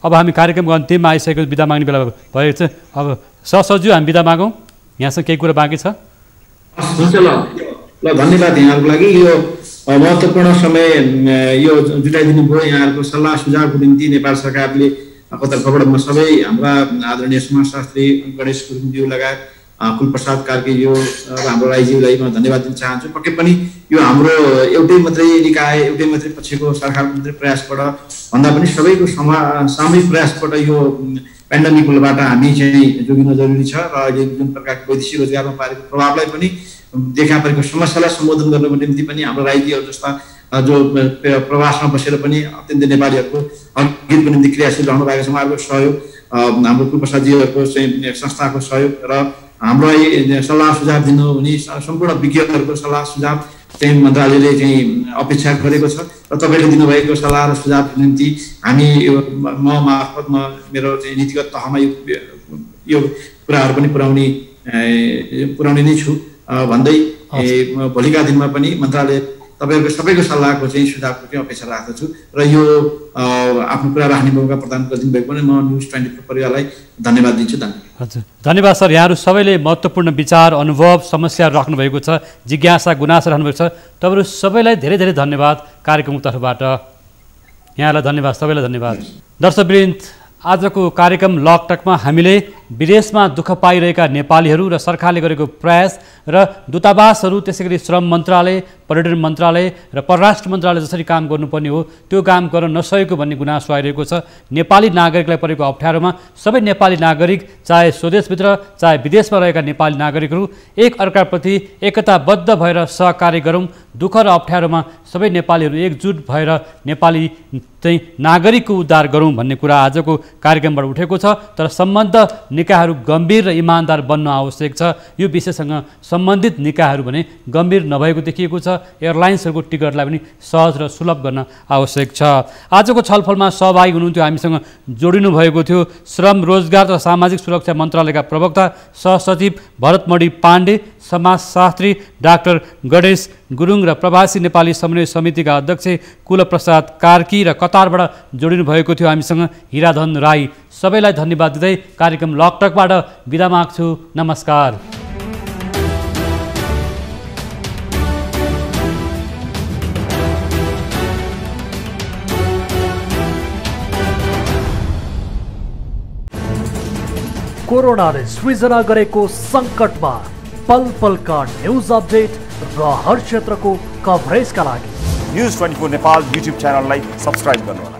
अब हामी कार्यक्रमको अन्तिममा आइसकेको बिदा माग्ने बेला भएको छ। अब ससचिव हामी बिदा मागौँ, यहाँसँग केही कुरा बाँकी छ? हुन्छ, ल धन्यवाद यहाँहरूको लागि। यो महत्त्वपूर्ण समय यो जुटाइदिनु भयो। यहाँहरूको सल्लाह सुझावको निम्ति नेपाल सरकारले को तर्फबाट म सबै हाम्रा आदरणीय समाजशास्त्री गणेश गुरुङज्यू लगायत कुलप्रसाद कार्की यो हाम्रो राईज्यूलाई म धन्यवाद दिन चाहन्छु। पक्कै पनि यो हाम्रो एउटै मात्रै निकाय, एउटै मात्रै पछिको सरकारको मात्रै प्रयासबाट भन्दा पनि सबैको सामूहिक प्रयासबाट यो पेन्डेमिकबाट हामी चाहिँ जोगिन जरुरी छ र अहिले जुन प्रकारको वैदेशिक रोजगारमा पारेको प्रभावलाई पनि देखा परेको समस्यालाई सम्बोधन गर्नको निम्ति पनि हाम्रो राईजीहरू जस्ता जो प्रवासमा बसेर पनि अत्यन्तै नेपालीहरूको अघिको निम्ति क्रियाशील रहनु भएको छ, उहाँहरूको सहयोग, हाम्रो कुलप्रसादजीहरूको चाहिँ संस्थाको सहयोग र हाम्रो सल्लाह सुझाव दिनु हुने सम्पूर्ण विज्ञहरूको सल्लाह सुझाव चाहिँ मन्त्रालयले चाहिँ अपेक्षा गरेको छ र तपाईँले दिनुभएको सल्लाह र सुझावको निम्ति हामी म मार्फत मेरो चाहिँ नीतिगत तहमा यो कुराहरू पनि पुर्याउने नै छु भन्दै भोलिका दिनमा पनि मन्त्रालय तपाईँहरूको सबैको सल्लाहको चाहिँ सुझावको चाहिँ अपेक्षा राख्दछु र यो आफ्नो कुरा राख्ने मौका प्रदान गरिदिनु भएको पनि म न्युज 24 परिवारलाई धन्यवाद दिन्छु। हजुर, धन्यवाद सर। यहाँहरू सबैले महत्त्वपूर्ण विचार, अनुभव, समस्या राख्नुभएको छ, जिज्ञासा, गुनासो राख्नुभएको छ। तपाईँहरू सबैलाई धेरै धेरै धन्यवाद कार्यक्रमको तर्फबाट। यहाँलाई धन्यवाद, सबैलाई धन्यवाद। दर्शकवृन्द, आजको कार्यक्रम लकटकमा हामीले विदेशमा दुःख पाइरहेका नेपालीहरू र सरकारले गरेको प्रयास र दूतावासहरू त्यसैगरी श्रम मन्त्रालय, पर्यटन मन्त्रालय र परराष्ट्र मन्त्रालय जसरी काम गर्नुपर्ने हो त्यो काम गर्न नसकेको भन्ने गुनासो आइरहेको छ। नेपाली नागरिकलाई परेको अप्ठ्यारोमा सबै नेपाली नागरिक चाहे स्वदेशभित्र चाहे विदेशमा रहेका नेपाली नागरिकहरू एक अर्काप्रति एकताबद्ध भएर सहकार्य गरौँ। दुःख र अप्ठ्यारोमा सबै नेपालीहरू एकजुट भएर नेपाली चाहिँ नागरिकको उद्धार गरौँ भन्ने कुरा आजको कार्यक्रमबाट उठेको छ। तर सम्बद्ध निकायहरू गम्भीर र इमान्दार बन्न आवश्यक छ। यो विषयसँग सम्बन्धित निकायहरू भने गम्भीर नभएको देखिएको छ। एयरलाइन्सहरूको टिकटलाई पनि सहज र सुलभ गर्न आवश्यक छ। आजको छलफलमा सहभागी हुनुहुन्थ्यो, हामीसँग जोडिनु भएको थियो श्रम, रोजगार तथा सामाजिक सुरक्षा मन्त्रालयका प्रवक्ता सहसचिव भरतमणि पाण्डे, समाजशास्त्री डाक्टर गणेश गुरुङ र प्रवासी नेपाली समन्वय समितिका अध्यक्ष कुलप्रसाद कार्की र कतारबाट जोडिनु भएको थियो हामीसँग हिराधन राई। सबैलाई धन्यवाद दिँदै कार्यक्रम लकटकबाट बिदा माग्छु। नमस्कार। कोरोनाले सृजना गरेको सङ्कटमा पल पलका न्युज अपडेट र हर क्षेत्रको कभरेजका लागि न्युज 24 नेपाल युट्युब च्यानललाई सब्स्क्राइब गर्नुहोला।